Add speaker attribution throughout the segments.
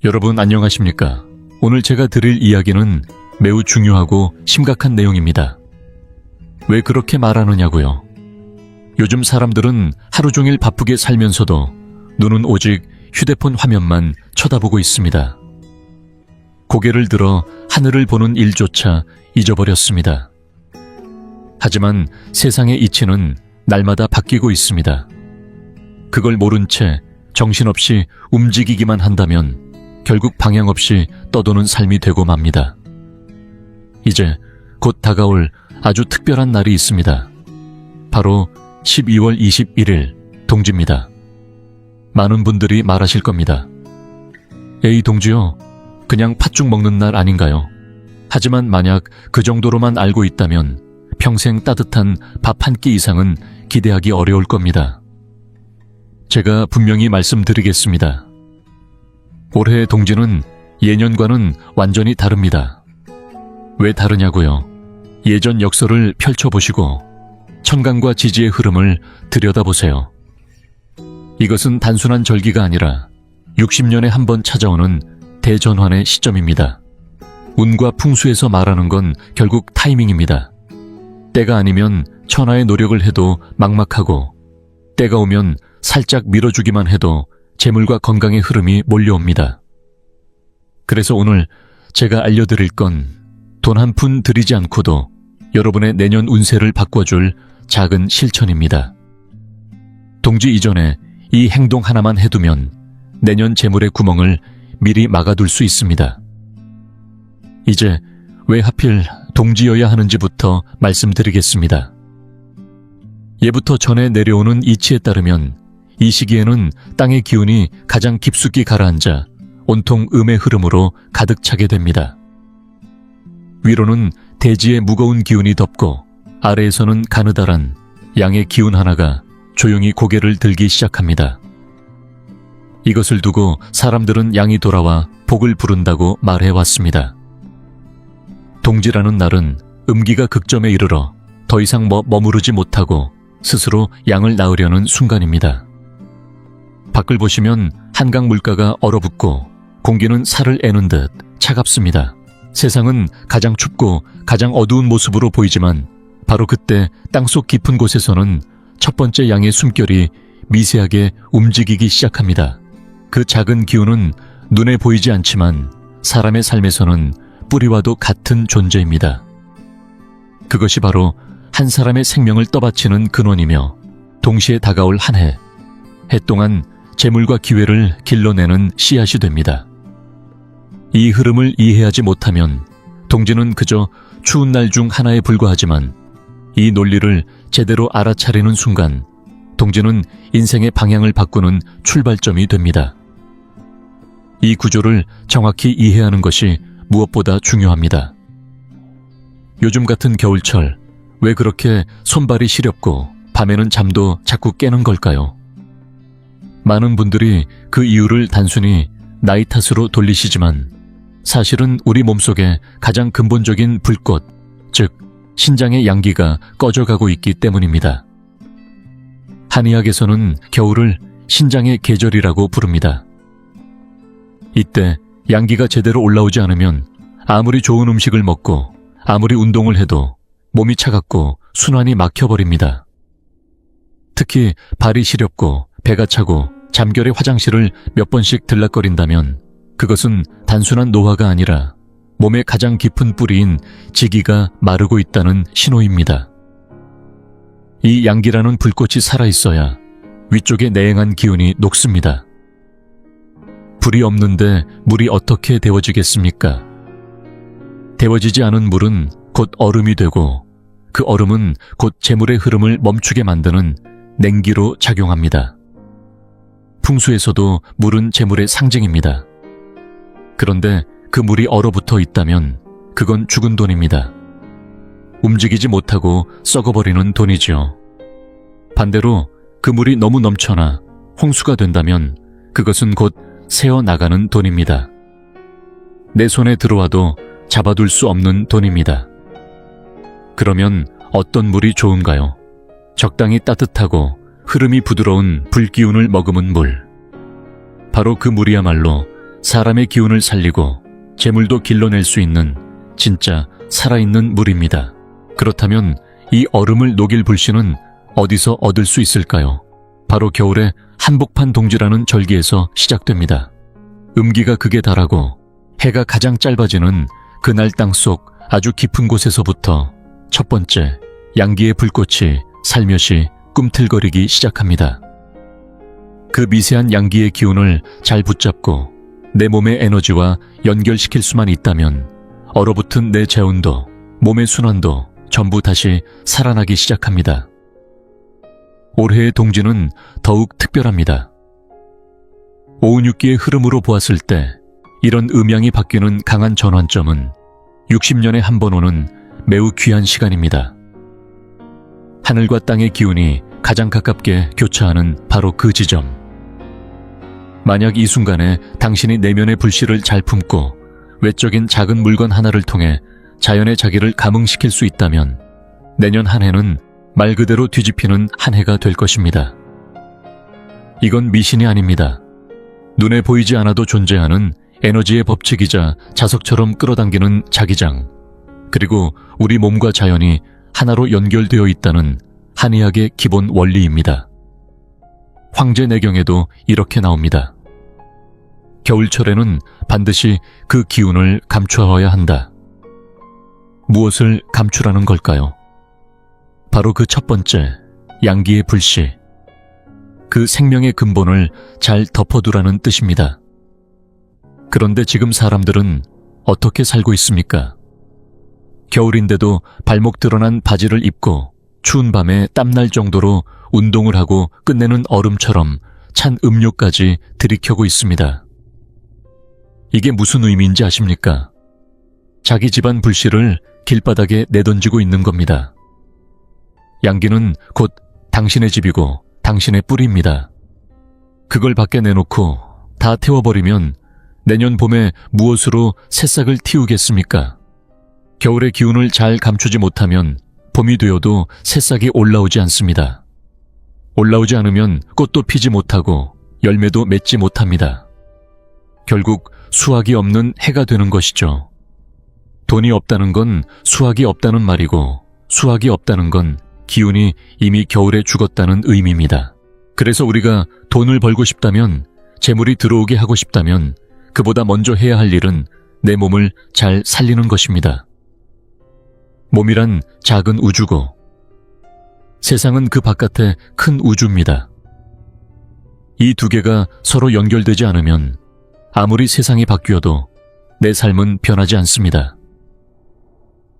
Speaker 1: 여러분 안녕하십니까? 오늘 제가 드릴 이야기는 매우 중요하고 심각한 내용입니다. 왜 그렇게 말하느냐고요? 요즘 사람들은 하루 종일 바쁘게 살면서도 눈은 오직 휴대폰 화면만 쳐다보고 있습니다. 고개를 들어 하늘을 보는 일조차 잊어버렸습니다. 하지만 세상의 이치는 날마다 바뀌고 있습니다. 그걸 모른 채 정신없이 움직이기만 한다면 결국 방향 없이 떠도는 삶이 되고 맙니다. 이제 곧 다가올 아주 특별한 날이 있습니다. 바로 12월 21일 동지입니다. 많은 분들이 말하실 겁니다. 에이 동지요, 그냥 팥죽 먹는 날 아닌가요? 하지만 만약 그 정도로만 알고 있다면 평생 따뜻한 밥 한 끼 이상은 기대하기 어려울 겁니다. 제가 분명히 말씀드리겠습니다. 올해의 동지는 예년과는 완전히 다릅니다. 왜 다르냐고요? 예전 역사를 펼쳐보시고 천간과 지지의 흐름을 들여다보세요. 이것은 단순한 절기가 아니라 60년에 한 번 찾아오는 대전환의 시점입니다. 운과 풍수에서 말하는 건 결국 타이밍입니다. 때가 아니면 천하의 노력을 해도 막막하고, 때가 오면 살짝 밀어주기만 해도 재물과 건강의 흐름이 몰려옵니다. 그래서 오늘 제가 알려드릴 건 돈 한 푼 들이지 않고도 여러분의 내년 운세를 바꿔줄 작은 실천입니다. 동지 이전에 이 행동 하나만 해두면 내년 재물의 구멍을 미리 막아둘 수 있습니다. 이제 왜 하필 동지여야 하는지부터 말씀드리겠습니다. 예부터 전해 내려오는 이치에 따르면 이 시기에는 땅의 기운이 가장 깊숙이 가라앉아 온통 음의 흐름으로 가득 차게 됩니다. 위로는 대지의 무거운 기운이 덮고 아래에서는 가느다란 양의 기운 하나가 조용히 고개를 들기 시작합니다. 이것을 두고 사람들은 양이 돌아와 복을 부른다고 말해왔습니다. 동지라는 날은 음기가 극점에 이르러 더 이상 머무르지 못하고 스스로 양을 낳으려는 순간입니다. 밖을 보시면 한강 물가가 얼어붙고 공기는 살을 애는 듯 차갑습니다. 세상은 가장 춥고 가장 어두운 모습으로 보이지만 바로 그때 땅속 깊은 곳에서는 첫 번째 양의 숨결이 미세하게 움직이기 시작합니다. 그 작은 기운은 눈에 보이지 않지만 사람의 삶에서는 뿌리와도 같은 존재입니다. 그것이 바로 한 사람의 생명을 떠받치는 근원이며 동시에 다가올 한 해 동안 재물과 기회를 길러내는 씨앗이 됩니다. 이 흐름을 이해하지 못하면 동지는 그저 추운 날 중 하나에 불과하지만 이 논리를 제대로 알아차리는 순간 동지는 인생의 방향을 바꾸는 출발점이 됩니다. 이 구조를 정확히 이해하는 것이 무엇보다 중요합니다. 요즘 같은 겨울철 왜 그렇게 손발이 시렵고 밤에는 잠도 자꾸 깨는 걸까요? 많은 분들이 그 이유를 단순히 나이 탓으로 돌리시지만 사실은 우리 몸속에 가장 근본적인 불꽃, 즉 신장의 양기가 꺼져가고 있기 때문입니다. 한의학에서는 겨울을 신장의 계절이라고 부릅니다. 이때 양기가 제대로 올라오지 않으면 아무리 좋은 음식을 먹고 아무리 운동을 해도 몸이 차갑고 순환이 막혀버립니다. 특히 발이 시렵고 배가 차고 잠결에 화장실을 몇 번씩 들락거린다면 그것은 단순한 노화가 아니라 몸의 가장 깊은 뿌리인 지기가 마르고 있다는 신호입니다. 이 양기라는 불꽃이 살아있어야 위쪽에 내행한 기운이 녹습니다. 불이 없는데 물이 어떻게 데워지겠습니까? 데워지지 않은 물은 곧 얼음이 되고 그 얼음은 곧 재물의 흐름을 멈추게 만드는 냉기로 작용합니다. 풍수에서도 물은 재물의 상징입니다. 그런데 그 물이 얼어붙어 있다면 그건 죽은 돈입니다. 움직이지 못하고 썩어버리는 돈이죠. 반대로 그 물이 너무 넘쳐나 홍수가 된다면 그것은 곧 새어나가는 돈입니다. 내 손에 들어와도 잡아둘 수 없는 돈입니다. 그러면 어떤 물이 좋은가요? 적당히 따뜻하고 흐름이 부드러운 불기운을 머금은 물. 바로 그 물이야말로 사람의 기운을 살리고 재물도 길러낼 수 있는 진짜 살아있는 물입니다. 그렇다면 이 얼음을 녹일 불씨는 어디서 얻을 수 있을까요? 바로 겨울에 한복판 동지라는 절기에서 시작됩니다. 음기가 극에 달하고 해가 가장 짧아지는 그날 땅속 아주 깊은 곳에서부터 첫 번째 양기의 불꽃이 살며시 꿈틀거리기 시작합니다. 그 미세한 양기의 기운을 잘 붙잡고 내 몸의 에너지와 연결시킬 수만 있다면 얼어붙은 내 재운도 몸의 순환도 전부 다시 살아나기 시작합니다. 올해의 동지는 더욱 특별합니다. 오은육기의 흐름으로 보았을 때 이런 음양이 바뀌는 강한 전환점은 60년에 한 번 오는 매우 귀한 시간입니다. 하늘과 땅의 기운이 가장 가깝게 교차하는 바로 그 지점. 만약 이 순간에 당신이 내면의 불씨를 잘 품고 외적인 작은 물건 하나를 통해 자연의 자기를 감응시킬 수 있다면 내년 한 해는 말 그대로 뒤집히는 한 해가 될 것입니다. 이건 미신이 아닙니다. 눈에 보이지 않아도 존재하는 에너지의 법칙이자 자석처럼 끌어당기는 자기장, 그리고 우리 몸과 자연이 하나로 연결되어 있다는 한의학의 기본 원리입니다. 황제내경에도 이렇게 나옵니다. 겨울철에는 반드시 그 기운을 감추어야 한다. 무엇을 감추라는 걸까요? 바로 그 첫 번째, 양기의 불씨. 그 생명의 근본을 잘 덮어두라는 뜻입니다. 그런데 지금 사람들은 어떻게 살고 있습니까? 겨울인데도 발목 드러난 바지를 입고 추운 밤에 땀날 정도로 운동을 하고 끝내는 얼음처럼 찬 음료까지 들이켜고 있습니다. 이게 무슨 의미인지 아십니까? 자기 집안 불씨를 길바닥에 내던지고 있는 겁니다. 양기는 곧 당신의 집이고 당신의 뿌리입니다. 그걸 밖에 내놓고 다 태워버리면 내년 봄에 무엇으로 새싹을 틔우겠습니까? 겨울의 기운을 잘 감추지 못하면 봄이 되어도 새싹이 올라오지 않습니다. 올라오지 않으면 꽃도 피지 못하고 열매도 맺지 못합니다. 결국 수확이 없는 해가 되는 것이죠. 돈이 없다는 건 수확이 없다는 말이고 수확이 없다는 건 기운이 이미 겨울에 죽었다는 의미입니다. 그래서 우리가 돈을 벌고 싶다면, 재물이 들어오게 하고 싶다면 그보다 먼저 해야 할 일은 내 몸을 잘 살리는 것입니다. 몸이란 작은 우주고 세상은 그 바깥에 큰 우주입니다. 이 두 개가 서로 연결되지 않으면 아무리 세상이 바뀌어도 내 삶은 변하지 않습니다.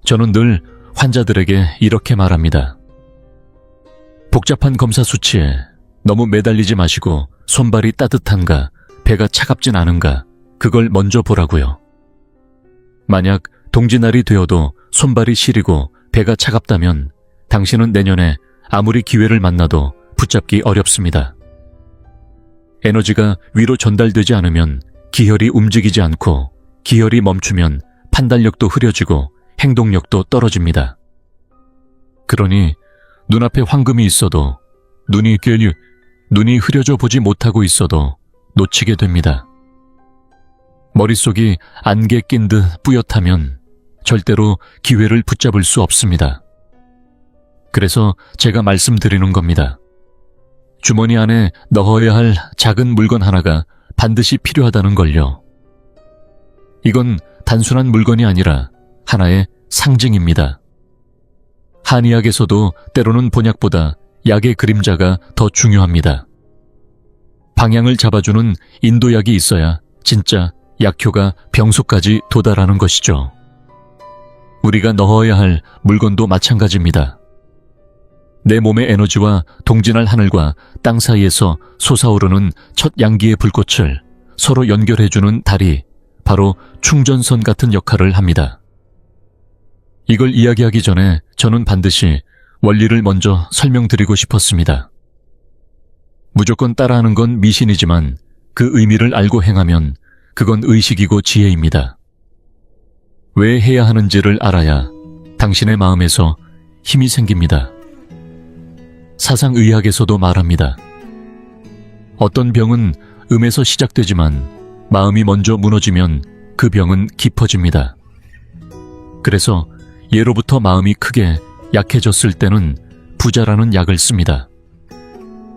Speaker 1: 저는 늘 환자들에게 이렇게 말합니다. 복잡한 검사 수치에 너무 매달리지 마시고 손발이 따뜻한가, 배가 차갑진 않은가, 그걸 먼저 보라고요. 만약 동지날이 되어도 손발이 시리고 배가 차갑다면 당신은 내년에 아무리 기회를 만나도 붙잡기 어렵습니다. 에너지가 위로 전달되지 않으면 기혈이 움직이지 않고 기혈이 멈추면 판단력도 흐려지고 행동력도 떨어집니다. 그러니 눈앞에 황금이 있어도 눈이 흐려져 보지 못하고 있어도 놓치게 됩니다. 머릿속이 안개 낀 듯 뿌옇다면 절대로 기회를 붙잡을 수 없습니다. 그래서 제가 말씀드리는 겁니다. 주머니 안에 넣어야 할 작은 물건 하나가 반드시 필요하다는 걸요. 이건 단순한 물건이 아니라 하나의 상징입니다. 한의학에서도 때로는 본약보다 약의 그림자가 더 중요합니다. 방향을 잡아주는 인도약이 있어야 진짜 약효가 병소까지 도달하는 것이죠. 우리가 넣어야 할 물건도 마찬가지입니다. 내 몸의 에너지와 동진할 하늘과 땅 사이에서 솟아오르는 첫 양기의 불꽃을 서로 연결해주는 달이 바로 충전선 같은 역할을 합니다. 이걸 이야기하기 전에 저는 반드시 원리를 먼저 설명드리고 싶었습니다. 무조건 따라하는 건 미신이지만 그 의미를 알고 행하면 그건 의식이고 지혜입니다. 왜 해야 하는지를 알아야 당신의 마음에서 힘이 생깁니다. 사상의학에서도 말합니다. 어떤 병은 음에서 시작되지만 마음이 먼저 무너지면 그 병은 깊어집니다. 그래서 예로부터 마음이 크게 약해졌을 때는 부자라는 약을 씁니다.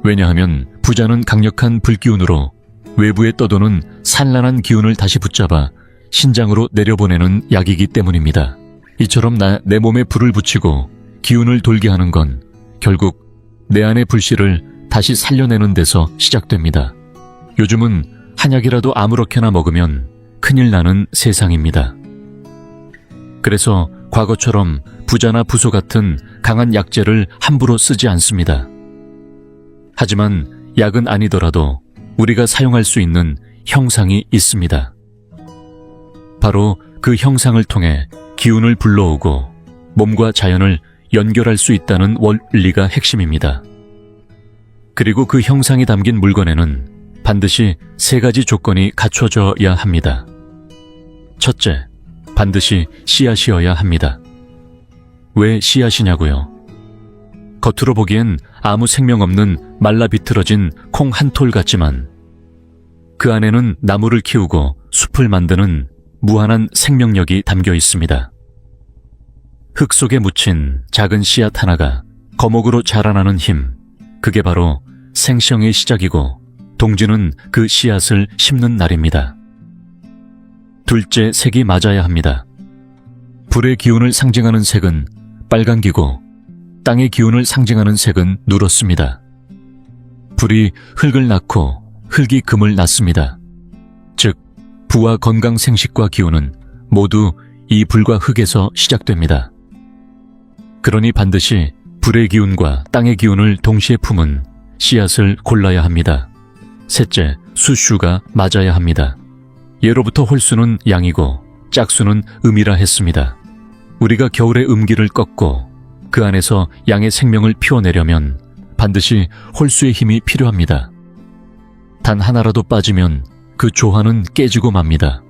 Speaker 1: 왜냐하면 부자는 강력한 불기운으로 외부에 떠도는 산란한 기운을 다시 붙잡아 신장으로 내려보내는 약이기 때문입니다. 이처럼 내 몸에 불을 붙이고 기운을 돌게 하는 건 결국 내 안의 불씨를 다시 살려내는 데서 시작됩니다. 요즘은 한약이라도 아무렇게나 먹으면 큰일 나는 세상입니다. 그래서 과거처럼 부자나 부소 같은 강한 약재를 함부로 쓰지 않습니다. 하지만 약은 아니더라도 우리가 사용할 수 있는 형상이 있습니다. 바로 그 형상을 통해 기운을 불러오고 몸과 자연을 연결할 수 있다는 원리가 핵심입니다. 그리고 그 형상이 담긴 물건에는 반드시 3가지 조건이 갖춰져야 합니다. 첫째, 반드시 씨앗이어야 합니다. 왜 씨앗이냐고요? 겉으로 보기엔 아무 생명 없는 말라 비틀어진 콩 한 톨 같지만 그 안에는 나무를 키우고 숲을 만드는 무한한 생명력이 담겨 있습니다. 흙 속에 묻힌 작은 씨앗 하나가 거목으로 자라나는 힘, 그게 바로 생시형의 시작이고 동지는 그 씨앗을 심는 날입니다. 둘째, 색이 맞아야 합니다. 불의 기운을 상징하는 색은 빨강기고 땅의 기운을 상징하는 색은 누렇습니다. 불이 흙을 낳고 흙이 금을 낳습니다. 즉, 부와 건강 생식과 기운은 모두 이 불과 흙에서 시작됩니다. 그러니 반드시 불의 기운과 땅의 기운을 동시에 품은 씨앗을 골라야 합니다. 셋째, 수슈가 맞아야 합니다. 예로부터 홀수는 양이고 짝수는 음이라 했습니다. 우리가 겨울의 음기를 꺾고 그 안에서 양의 생명을 피워내려면 반드시 홀수의 힘이 필요합니다. 단 하나라도 빠지면 그 조화는 깨지고 맙니다.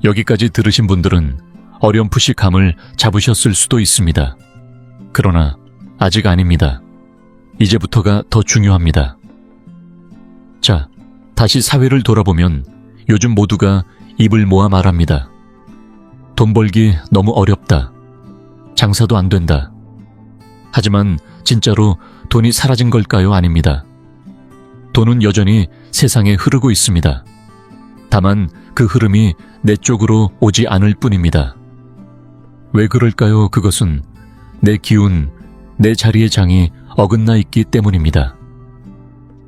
Speaker 1: 여기까지 들으신 분들은 어렴풋이 감을 잡으셨을 수도 있습니다. 그러나 아직 아닙니다. 이제부터가 더 중요합니다. 자, 다시 사회를 돌아보면 요즘 모두가 입을 모아 말합니다. 돈 벌기 너무 어렵다. 장사도 안 된다. 하지만 진짜로 돈이 사라진 걸까요? 아닙니다. 돈은 여전히 세상에 흐르고 있습니다. 다만 그 흐름이 내 쪽으로 오지 않을 뿐입니다. 왜 그럴까요? 그것은 내 기운, 내 자리의 장이 어긋나 있기 때문입니다.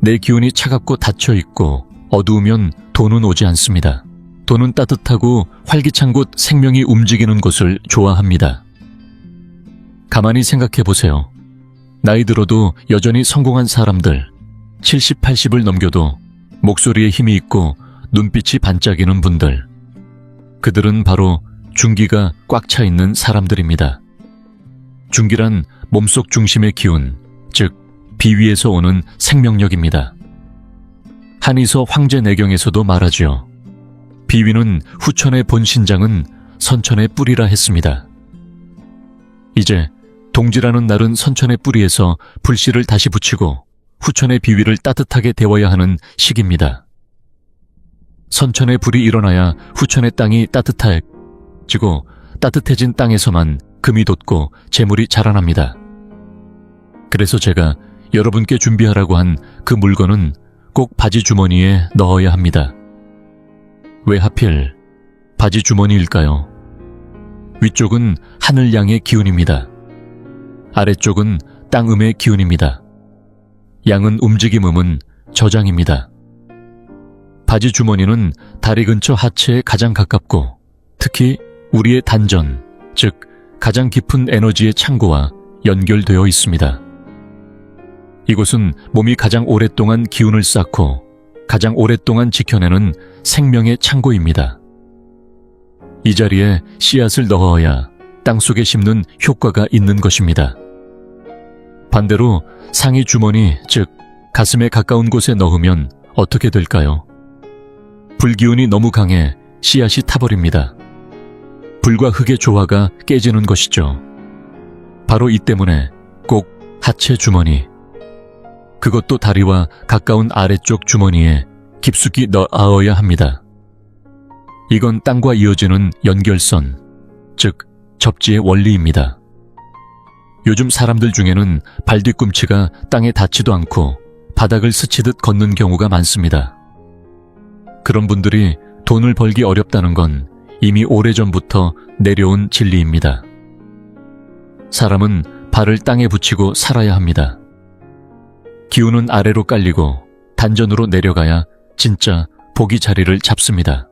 Speaker 1: 내 기운이 차갑고 닫혀 있고 어두우면 돈은 오지 않습니다. 돈은 따뜻하고 활기찬 곳, 생명이 움직이는 곳을 좋아합니다. 가만히 생각해 보세요. 나이 들어도 여전히 성공한 사람들, 70, 80을 넘겨도 목소리에 힘이 있고 눈빛이 반짝이는 분들, 그들은 바로 중기가 꽉 차 있는 사람들입니다. 중기란 몸속 중심의 기운, 즉 비위에서 오는 생명력입니다. 한의서 황제내경에서도 말하지요. 비위는 후천의 본신장은 선천의 뿌리라 했습니다. 이제 동지라는 날은 선천의 뿌리에서 불씨를 다시 붙이고 후천의 비위를 따뜻하게 데워야 하는 시기입니다. 선천의 불이 일어나야 후천의 땅이 따뜻해지고 따뜻해진 땅에서만 금이 돋고 재물이 자라납니다. 그래서 제가 여러분께 준비하라고 한 그 물건은 꼭 바지 주머니에 넣어야 합니다. 왜 하필 바지 주머니일까요? 위쪽은 하늘 양의 기운입니다. 아래쪽은 땅음의 기운입니다. 양은 움직임, 음은 저장입니다. 바지 주머니는 다리 근처 하체에 가장 가깝고 특히 우리의 단전, 즉 가장 깊은 에너지의 창고와 연결되어 있습니다. 이곳은 몸이 가장 오랫동안 기운을 쌓고 가장 오랫동안 지켜내는 생명의 창고입니다. 이 자리에 씨앗을 넣어야 땅속에 심는 효과가 있는 것입니다. 반대로 상의 주머니, 즉 가슴에 가까운 곳에 넣으면 어떻게 될까요? 불기운이 너무 강해 씨앗이 타버립니다. 불과 흙의 조화가 깨지는 것이죠. 바로 이 때문에 꼭 하체 주머니, 그것도 다리와 가까운 아래쪽 주머니에 깊숙이 넣어야 합니다. 이건 땅과 이어지는 연결선, 즉 접지의 원리입니다. 요즘 사람들 중에는 발뒤꿈치가 땅에 닿지도 않고 바닥을 스치듯 걷는 경우가 많습니다. 그런 분들이 돈을 벌기 어렵다는 건 이미 오래전부터 내려온 진리입니다. 사람은 발을 땅에 붙이고 살아야 합니다. 기운은 아래로 깔리고 단전으로 내려가야 진짜 복이 자리를 잡습니다.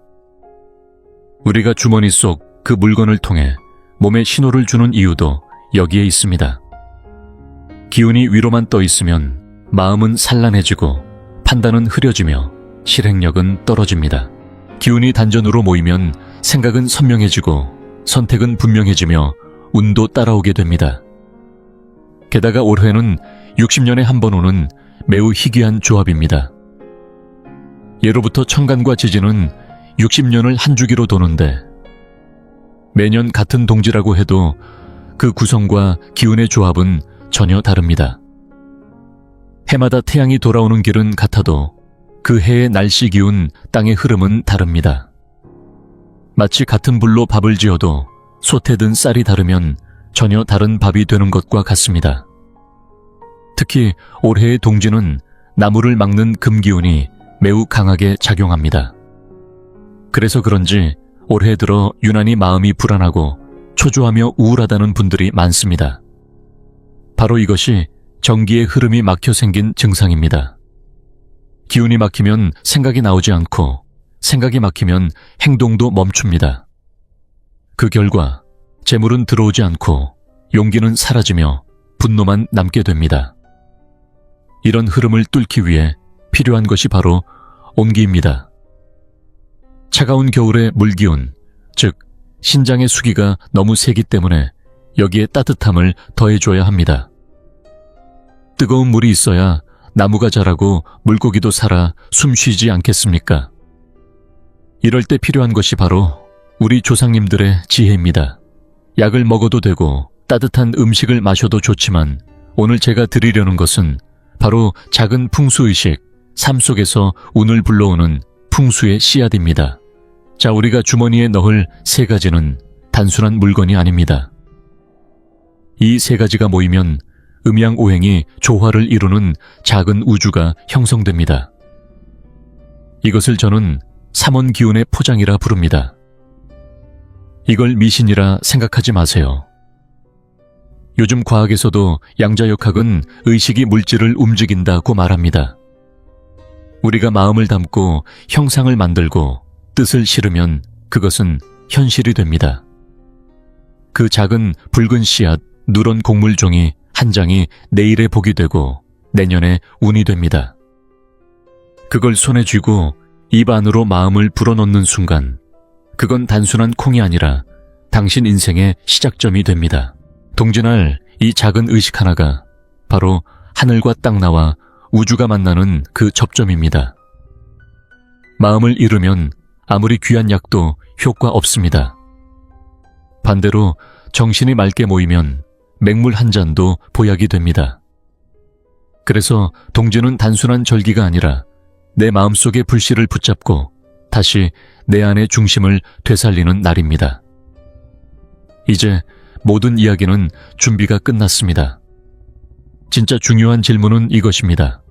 Speaker 1: 우리가 주머니 속 그 물건을 통해 몸에 신호를 주는 이유도 여기에 있습니다. 기운이 위로만 떠 있으면 마음은 산란해지고 판단은 흐려지며 실행력은 떨어집니다. 기운이 단전으로 모이면 생각은 선명해지고 선택은 분명해지며 운도 따라오게 됩니다. 게다가 올해는 60년에 한 번 오는 매우 희귀한 조합입니다. 예로부터 천간과 지지는 60년을 한 주기로 도는데 매년 같은 동지라고 해도 그 구성과 기운의 조합은 전혀 다릅니다. 해마다 태양이 돌아오는 길은 같아도 그 해의 날씨 기운, 땅의 흐름은 다릅니다. 마치 같은 불로 밥을 지어도 솥에 든 쌀이 다르면 전혀 다른 밥이 되는 것과 같습니다. 특히 올해의 동지는 나무를 막는 금기운이 매우 강하게 작용합니다. 그래서 그런지 올해 들어 유난히 마음이 불안하고 초조하며 우울하다는 분들이 많습니다. 바로 이것이 정기의 흐름이 막혀 생긴 증상입니다. 기운이 막히면 생각이 나오지 않고 생각이 막히면 행동도 멈춥니다. 그 결과 재물은 들어오지 않고 용기는 사라지며 분노만 남게 됩니다. 이런 흐름을 뚫기 위해 필요한 것이 바로 온기입니다. 차가운 겨울의 물기운, 즉 신장의 수기가 너무 세기 때문에 여기에 따뜻함을 더해줘야 합니다. 뜨거운 물이 있어야 나무가 자라고 물고기도 살아 숨쉬지 않겠습니까? 이럴 때 필요한 것이 바로 우리 조상님들의 지혜입니다. 약을 먹어도 되고 따뜻한 음식을 마셔도 좋지만 오늘 제가 드리려는 것은 바로 작은 풍수의식, 삶 속에서 운을 불러오는 풍수의 씨앗입니다. 자, 우리가 주머니에 넣을 세 가지는 단순한 물건이 아닙니다. 이 세 가지가 모이면 음양오행이 조화를 이루는 작은 우주가 형성됩니다. 이것을 저는 삼원기운의 포장이라 부릅니다. 이걸 미신이라 생각하지 마세요. 요즘 과학에서도 양자역학은 의식이 물질을 움직인다고 말합니다. 우리가 마음을 담고 형상을 만들고 뜻을 실으면 그것은 현실이 됩니다. 그 작은 붉은 씨앗, 누런 곡물종이 한 장이 내일의 복이 되고 내년의 운이 됩니다. 그걸 손에 쥐고 입 안으로 마음을 불어넣는 순간 그건 단순한 콩이 아니라 당신 인생의 시작점이 됩니다. 동지날 이 작은 의식 하나가 바로 하늘과 땅나와 우주가 만나는 그 접점입니다. 마음을 잃으면 아무리 귀한 약도 효과 없습니다. 반대로 정신이 맑게 모이면 맹물 한 잔도 보약이 됩니다. 그래서 동지는 단순한 절기가 아니라 내 마음속의 불씨를 붙잡고 다시 내 안의 중심을 되살리는 날입니다. 이제 모든 이야기는 준비가 끝났습니다. 진짜 중요한 질문은 이것입니다.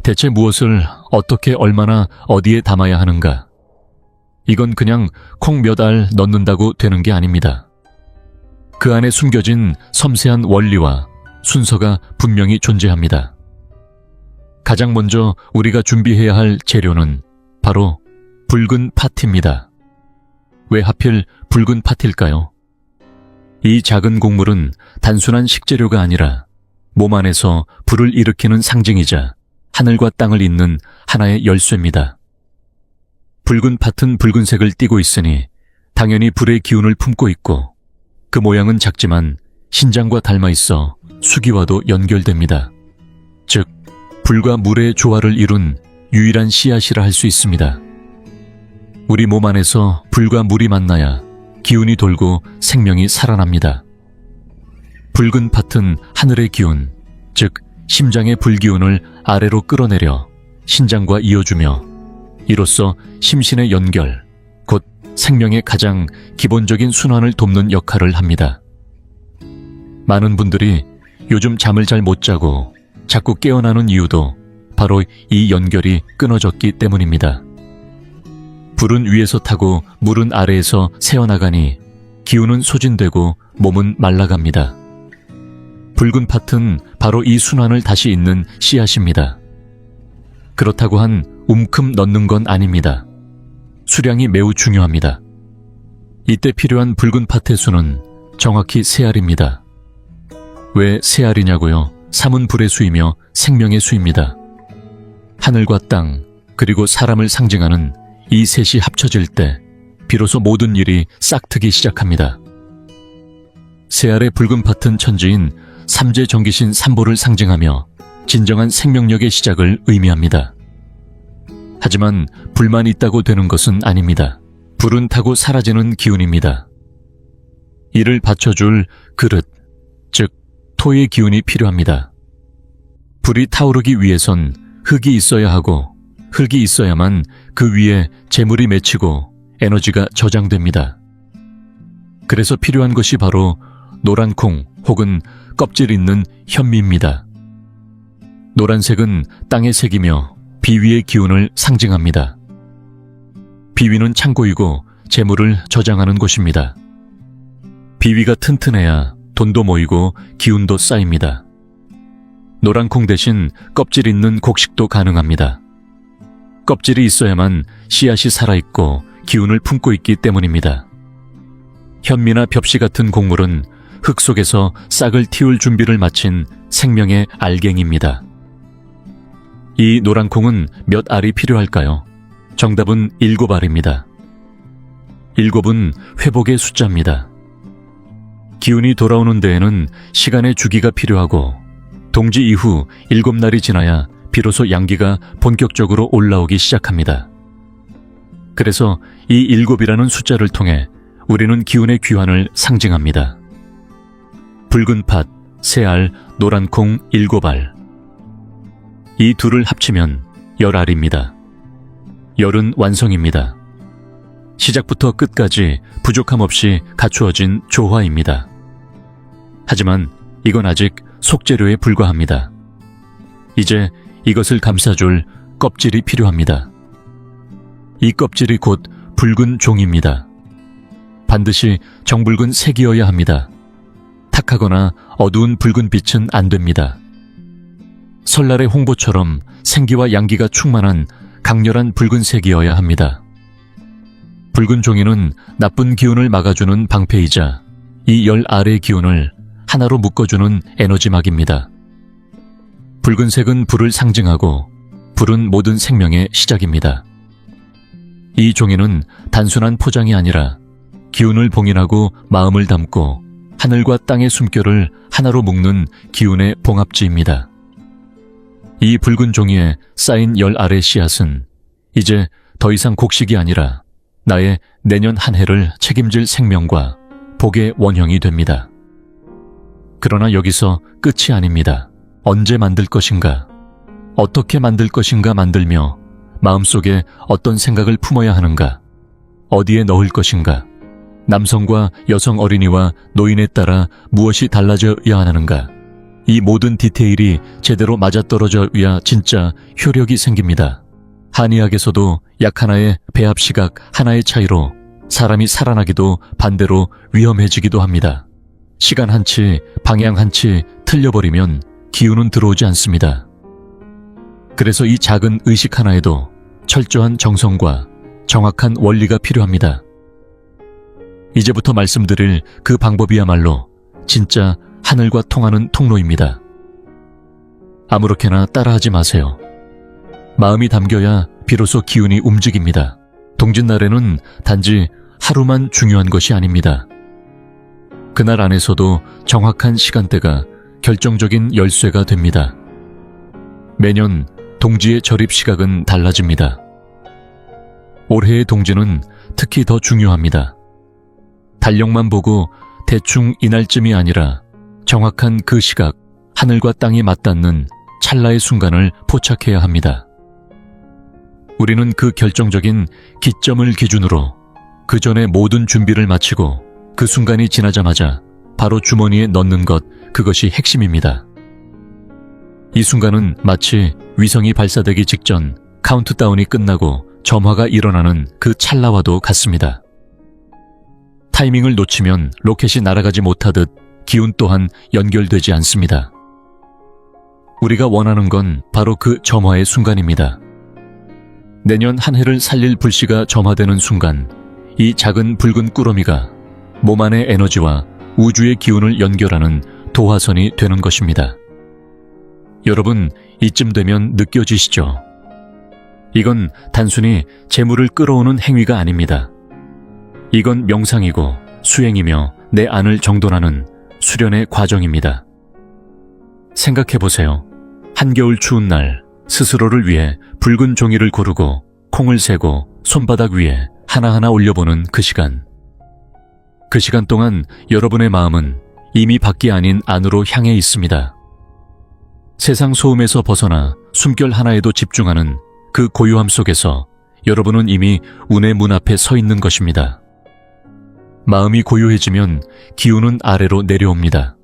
Speaker 1: 대체 무엇을 어떻게 얼마나 어디에 담아야 하는가? 이건 그냥 콩 몇 알 넣는다고 되는 게 아닙니다. 그 안에 숨겨진 섬세한 원리와 순서가 분명히 존재합니다. 가장 먼저 우리가 준비해야 할 재료는 바로 붉은 팥입니다. 왜 하필 붉은 팥일까요? 이 작은 곡물은 단순한 식재료가 아니라 몸 안에서 불을 일으키는 상징이자 하늘과 땅을 잇는 하나의 열쇠입니다. 붉은 팥은 붉은색을 띠고 있으니 당연히 불의 기운을 품고 있고 그 모양은 작지만 신장과 닮아 있어 수기와도 연결됩니다. 즉, 불과 물의 조화를 이룬 유일한 씨앗이라 할 수 있습니다. 우리 몸 안에서 불과 물이 만나야 기운이 돌고 생명이 살아납니다. 붉은 팥은 하늘의 기운, 즉 심장의 불기운을 아래로 끌어내려 신장과 이어주며 이로써 심신의 연결, 곧 생명의 가장 기본적인 순환을 돕는 역할을 합니다. 많은 분들이 요즘 잠을 잘 못 자고 자꾸 깨어나는 이유도 바로 이 연결이 끊어졌기 때문입니다. 불은 위에서 타고 물은 아래에서 새어나가니 기운은 소진되고 몸은 말라갑니다. 붉은 팥은 바로 이 순환을 다시 잇는 씨앗입니다. 그렇다고 한 움큼 넣는 건 아닙니다. 수량이 매우 중요합니다. 이때 필요한 붉은 팥의 수는 정확히 3알입니다. 왜 3알이냐고요? 3은 불의 수이며 생명의 수입니다. 하늘과 땅, 그리고 사람을 상징하는 이 셋이 합쳐질 때 비로소 모든 일이 싹트기 시작합니다. 3알의 붉은 팥은 천지인 삼재 정기신 삼보를 상징하며 진정한 생명력의 시작을 의미합니다. 하지만 불만 있다고 되는 것은 아닙니다. 불은 타고 사라지는 기운입니다. 이를 받쳐줄 그릇, 즉 토의 기운이 필요합니다. 불이 타오르기 위해선 흙이 있어야 하고 흙이 있어야만 그 위에 재물이 맺히고 에너지가 저장됩니다. 그래서 필요한 것이 바로 노란 콩 혹은 껍질 있는 현미입니다. 노란색은 땅의 색이며 비위의 기운을 상징합니다. 비위는 창고이고 재물을 저장하는 곳입니다. 비위가 튼튼해야 돈도 모이고 기운도 쌓입니다. 노란 콩 대신 껍질 있는 곡식도 가능합니다. 껍질이 있어야만 씨앗이 살아있고 기운을 품고 있기 때문입니다. 현미나 벽시 같은 곡물은 흙 속에서 싹을 틔울 준비를 마친 생명의 알갱이입니다. 이 노란 콩은 몇 알이 필요할까요? 정답은 7알입니다. 7은 회복의 숫자입니다. 기운이 돌아오는 데에는 시간의 주기가 필요하고 동지 이후 7날이 지나야 비로소 양기가 본격적으로 올라오기 시작합니다. 그래서 이 7이라는 숫자를 통해 우리는 기운의 귀환을 상징합니다. 붉은 팥, 3알, 노란 콩 7알. 이 둘을 합치면 10알입니다. 10은 완성입니다. 시작부터 끝까지 부족함 없이 갖추어진 조화입니다. 하지만 이건 아직 속재료에 불과합니다. 이제 이것을 감싸줄 껍질이 필요합니다. 이 껍질이 곧 붉은 종입니다. 반드시 정붉은 색이어야 합니다. 탁하거나 어두운 붉은 빛은 안 됩니다. 설날의 홍보처럼 생기와 양기가 충만한 강렬한 붉은색이어야 합니다. 붉은 종이는 나쁜 기운을 막아주는 방패이자 이 10알의 기운을 하나로 묶어주는 에너지막입니다. 붉은색은 불을 상징하고 불은 모든 생명의 시작입니다. 이 종이는 단순한 포장이 아니라 기운을 봉인하고 마음을 담고 하늘과 땅의 숨결을 하나로 묶는 기운의 봉합지입니다. 이 붉은 종이에 쌓인 10알의 씨앗은 이제 더 이상 곡식이 아니라 나의 내년 한 해를 책임질 생명과 복의 원형이 됩니다. 그러나 여기서 끝이 아닙니다. 언제 만들 것인가, 어떻게 만들 것인가 만들며 마음속에 어떤 생각을 품어야 하는가, 어디에 넣을 것인가, 남성과 여성 어린이와 노인에 따라 무엇이 달라져야 하는가, 이 모든 디테일이 제대로 맞아떨어져야 진짜 효력이 생깁니다. 한의학에서도 약 하나의 배합 시각 하나의 차이로 사람이 살아나기도 반대로 위험해지기도 합니다. 시간 한치, 방향 한치 틀려버리면 기운은 들어오지 않습니다. 그래서 이 작은 의식 하나에도 철저한 정성과 정확한 원리가 필요합니다. 이제부터 말씀드릴 그 방법이야말로 진짜 하늘과 통하는 통로입니다. 아무렇게나 따라하지 마세요. 마음이 담겨야 비로소 기운이 움직입니다. 동짓날에는 단지 하루만 중요한 것이 아닙니다. 그날 안에서도 정확한 시간대가 결정적인 열쇠가 됩니다. 매년 동지의 절입 시각은 달라집니다. 올해의 동지는 특히 더 중요합니다. 달력만 보고 대충 이날쯤이 아니라 정확한 그 시각, 하늘과 땅이 맞닿는 찰나의 순간을 포착해야 합니다. 우리는 그 결정적인 기점을 기준으로 그 전에 모든 준비를 마치고 그 순간이 지나자마자 바로 주머니에 넣는 것, 그것이 핵심입니다. 이 순간은 마치 위성이 발사되기 직전 카운트다운이 끝나고 점화가 일어나는 그 찰나와도 같습니다. 타이밍을 놓치면 로켓이 날아가지 못하듯 기운 또한 연결되지 않습니다. 우리가 원하는 건 바로 그 점화의 순간입니다. 내년 한 해를 살릴 불씨가 점화되는 순간, 이 작은 붉은 꾸러미가 몸 안의 에너지와 우주의 기운을 연결하는 도화선이 되는 것입니다. 여러분, 이쯤 되면 느껴지시죠? 이건 단순히 재물을 끌어오는 행위가 아닙니다. 이건 명상이고 수행이며 내 안을 정돈하는 수련의 과정입니다. 생각해보세요. 한겨울 추운 날 스스로를 위해 붉은 종이를 고르고 콩을 세고 손바닥 위에 하나하나 올려보는 그 시간. 그 시간 동안 여러분의 마음은 이미 밖이 아닌 안으로 향해 있습니다. 세상 소음에서 벗어나 숨결 하나에도 집중하는 그 고요함 속에서 여러분은 이미 운의 문 앞에 서 있는 것입니다. 마음이 고요해지면 기운은 아래로 내려옵니다.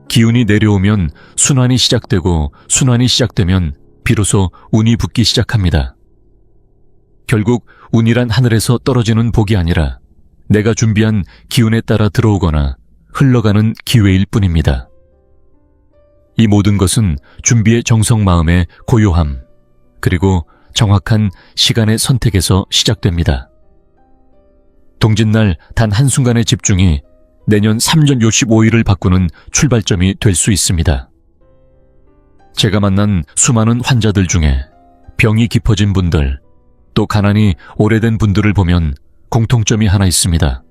Speaker 1: 기운이 내려오면 순환이 시작되고 순환이 시작되면 비로소 운이 붙기 시작합니다. 결국 운이란 하늘에서 떨어지는 복이 아니라 내가 준비한 기운에 따라 들어오거나 흘러가는 기회일 뿐입니다. 이 모든 것은 준비의 정성 마음의 고요함, 그리고 정확한 시간의 선택에서 시작됩니다. 동짓날 단 한순간의 집중이 내년 3년 65일을 바꾸는 출발점이 될 수 있습니다. 제가 만난 수많은 환자들 중에 병이 깊어진 분들, 또 가난이 오래된 분들을 보면 공통점이 하나 있습니다.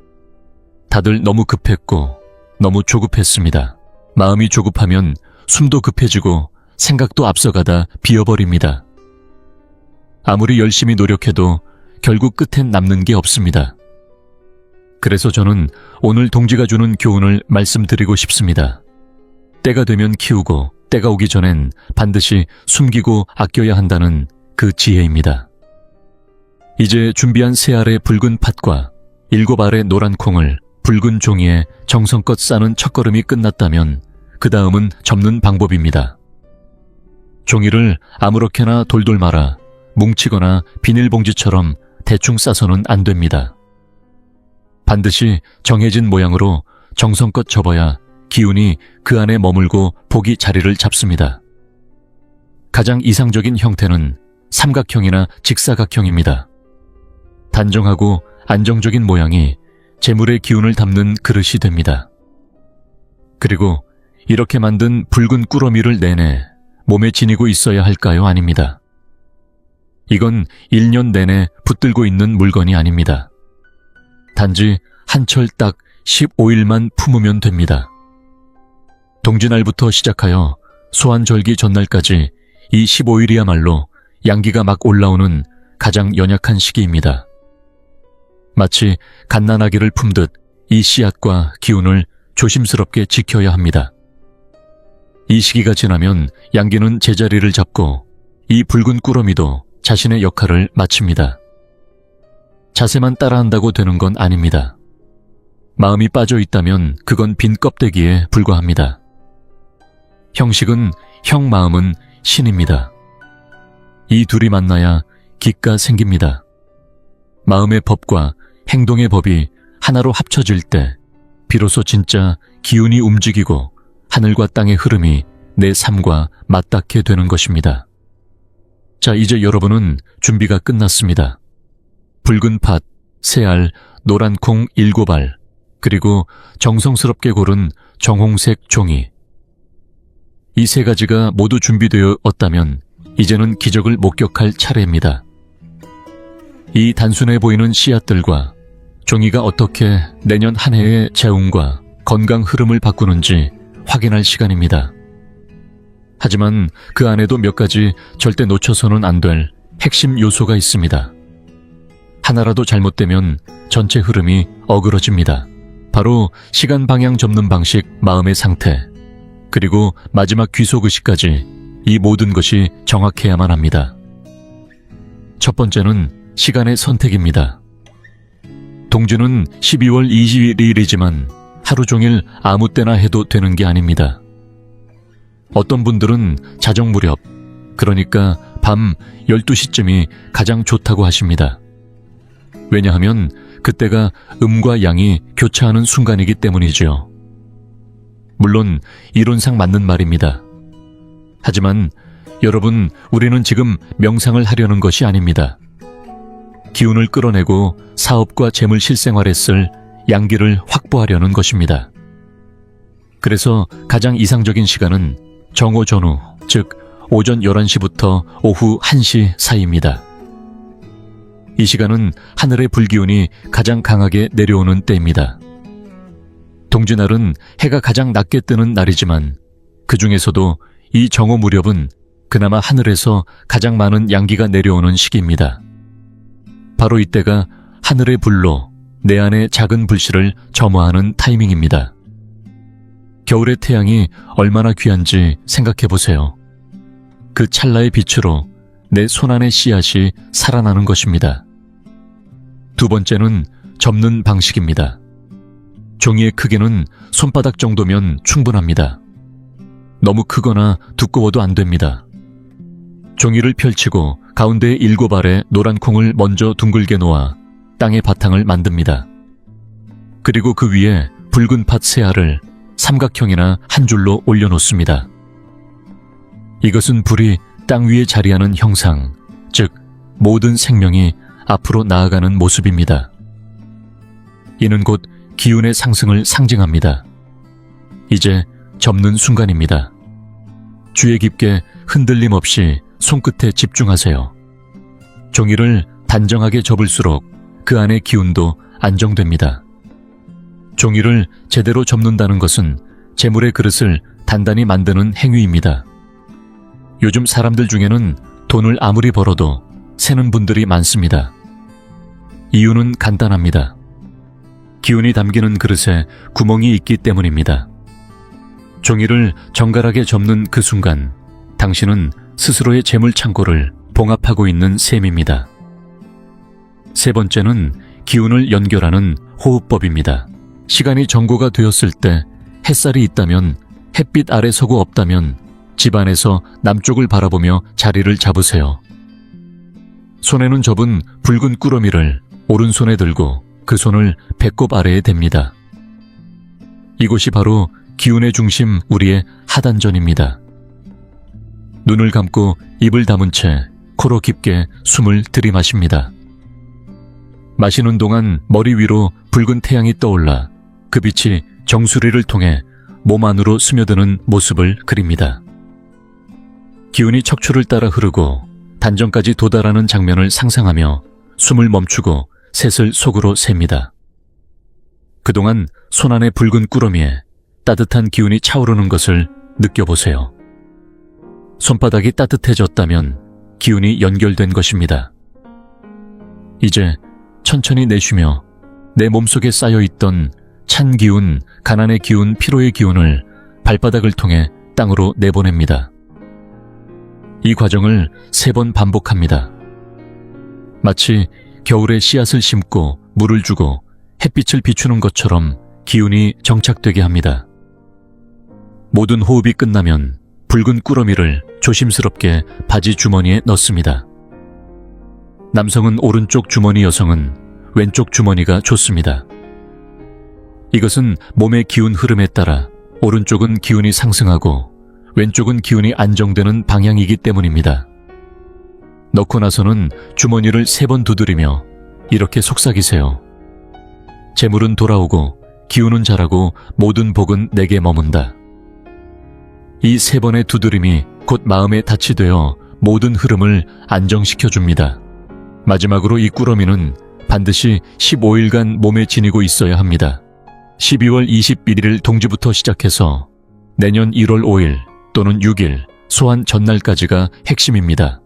Speaker 1: 다들 너무 급했고 너무 조급했습니다. 마음이 조급하면 숨도 급해지고 생각도 앞서가다 비어버립니다. 아무리 열심히 노력해도 결국 끝엔 남는 게 없습니다. 그래서 저는 오늘 동지가 주는 교훈을 말씀드리고 싶습니다. 때가 되면 키우고 때가 오기 전엔 반드시 숨기고 아껴야 한다는 그 지혜입니다. 이제 준비한 세 알의 붉은 팥과 7알의 노란 콩을 붉은 종이에 정성껏 싸는 첫걸음이 끝났다면 그 다음은 접는 방법입니다. 종이를 아무렇게나 돌돌 말아 뭉치거나 비닐봉지처럼 대충 싸서는 안 됩니다. 반드시 정해진 모양으로 정성껏 접어야 기운이 그 안에 머물고 복이 자리를 잡습니다. 가장 이상적인 형태는 삼각형이나 직사각형입니다. 단정하고 안정적인 모양이 재물의 기운을 담는 그릇이 됩니다. 그리고 이렇게 만든 붉은 꾸러미를 내내 몸에 지니고 있어야 할까요? 아닙니다. 이건 1년 내내 붙들고 있는 물건이 아닙니다. 단지 한철 딱 15일만 품으면 됩니다. 동지날부터 시작하여 소환절기 전날까지 이 15일이야말로 양기가 막 올라오는 가장 연약한 시기입니다. 마치 갓난아기를 품듯 이 씨앗과 기운을 조심스럽게 지켜야 합니다. 이 시기가 지나면 양기는 제자리를 잡고 이 붉은 꾸러미도 자신의 역할을 마칩니다. 자세만 따라한다고 되는 건 아닙니다. 마음이 빠져 있다면 그건 빈 껍데기에 불과합니다. 형식은 형, 마음은 신입니다. 이 둘이 만나야 기가 생깁니다. 마음의 법과 행동의 법이 하나로 합쳐질 때 비로소 진짜 기운이 움직이고 하늘과 땅의 흐름이 내 삶과 맞닿게 되는 것입니다. 자, 이제 여러분은 준비가 끝났습니다. 붉은 팥, 세 알, 노란 콩 7알, 그리고 정성스럽게 고른 정홍색 종이. 이 세 가지가 모두 준비되었다면 이제는 기적을 목격할 차례입니다. 이 단순해 보이는 씨앗들과 종이가 어떻게 내년 한 해의 재운과 건강 흐름을 바꾸는지 확인할 시간입니다. 하지만 그 안에도 몇 가지 절대 놓쳐서는 안 될 핵심 요소가 있습니다. 하나라도 잘못되면 전체 흐름이 어그러집니다. 바로 시간 방향 접는 방식, 마음의 상태, 그리고 마지막 귀속의식까지 이 모든 것이 정확해야만 합니다. 첫 번째는 시간의 선택입니다. 동지는 12월 21일이지만 하루 종일 아무 때나 해도 되는 게 아닙니다. 어떤 분들은 자정 무렵, 그러니까 밤 12시쯤이 가장 좋다고 하십니다. 왜냐하면 그때가 음과 양이 교차하는 순간이기 때문이죠. 물론 이론상 맞는 말입니다. 하지만 여러분, 우리는 지금 명상을 하려는 것이 아닙니다. 기운을 끌어내고 사업과 재물 실생활에 쓸 양기를 확보하려는 것입니다. 그래서 가장 이상적인 시간은 정오 전후, 즉 오전 11시부터 오후 1시 사이입니다. 이 시간은 하늘의 불기운이 가장 강하게 내려오는 때입니다. 동지날은 해가 가장 낮게 뜨는 날이지만 그 중에서도 이 정오 무렵은 그나마 하늘에서 가장 많은 양기가 내려오는 시기입니다. 바로 이때가 하늘의 불로 내 안의 작은 불씨를 점화하는 타이밍입니다. 겨울의 태양이 얼마나 귀한지 생각해 보세요. 그 찰나의 빛으로 내 손안의 씨앗이 살아나는 것입니다. 두 번째는 접는 방식입니다. 종이의 크기는 손바닥 정도면 충분합니다. 너무 크거나 두꺼워도 안 됩니다. 종이를 펼치고 가운데에 7알의 노란 콩을 먼저 둥글게 놓아 땅의 바탕을 만듭니다. 그리고 그 위에 붉은 팥 3알을 삼각형이나 한 줄로 올려놓습니다. 이것은 불이 땅 위에 자리하는 형상, 즉 모든 생명이 앞으로 나아가는 모습입니다. 이는 곧 기운의 상승을 상징합니다. 이제 접는 순간입니다. 주의 깊게 흔들림 없이 손끝에 집중하세요. 종이를 단정하게 접을수록 그 안의 기운도 안정됩니다. 종이를 제대로 접는다는 것은 재물의 그릇을 단단히 만드는 행위입니다. 요즘 사람들 중에는 돈을 아무리 벌어도 새는 분들이 많습니다. 이유는 간단합니다. 기운이 담기는 그릇에 구멍이 있기 때문입니다. 종이를 정갈하게 접는 그 순간 당신은 스스로의 재물 창고를 봉합하고 있는 셈입니다. 세 번째는 기운을 연결하는 호흡법입니다. 시간이 정고가 되었을 때 햇살이 있다면, 햇빛 아래 서고 없다면 집안에서 남쪽을 바라보며 자리를 잡으세요. 손에는 접은 붉은 꾸러미를 오른손에 들고 그 손을 배꼽 아래에 댑니다. 이곳이 바로 기운의 중심, 우리의 하단전입니다. 눈을 감고 입을 다문 채 코로 깊게 숨을 들이마십니다. 마시는 동안 머리 위로 붉은 태양이 떠올라 그 빛이 정수리를 통해 몸 안으로 스며드는 모습을 그립니다. 기운이 척추를 따라 흐르고 단전까지 도달하는 장면을 상상하며 숨을 멈추고 셋을 속으로 셉니다. 그동안 손안의 붉은 꾸러미에 따뜻한 기운이 차오르는 것을 느껴보세요. 손바닥이 따뜻해졌다면 기운이 연결된 것입니다. 이제 천천히 내쉬며 내 몸속에 쌓여있던 찬 기운, 가난의 기운, 피로의 기운을 발바닥을 통해 땅으로 내보냅니다. 이 과정을 3번 반복합니다. 마치 겨울에 씨앗을 심고 물을 주고 햇빛을 비추는 것처럼 기운이 정착되게 합니다. 모든 호흡이 끝나면 붉은 꾸러미를 조심스럽게 바지 주머니에 넣습니다. 남성은 오른쪽 주머니, 여성은 왼쪽 주머니가 좋습니다. 이것은 몸의 기운 흐름에 따라 오른쪽은 기운이 상승하고 왼쪽은 기운이 안정되는 방향이기 때문입니다. 넣고 나서는 주머니를 3번 두드리며 이렇게 속삭이세요. 재물은 돌아오고 기운은 자라고 모든 복은 내게 머문다. 이 3번의 두드림이 곧 마음의 닻이 되어 모든 흐름을 안정시켜줍니다. 마지막으로 이 꾸러미는 반드시 15일간 몸에 지니고 있어야 합니다. 12월 21일 동지부터 시작해서 내년 1월 5일 또는 6일 소환 전날까지가 핵심입니다.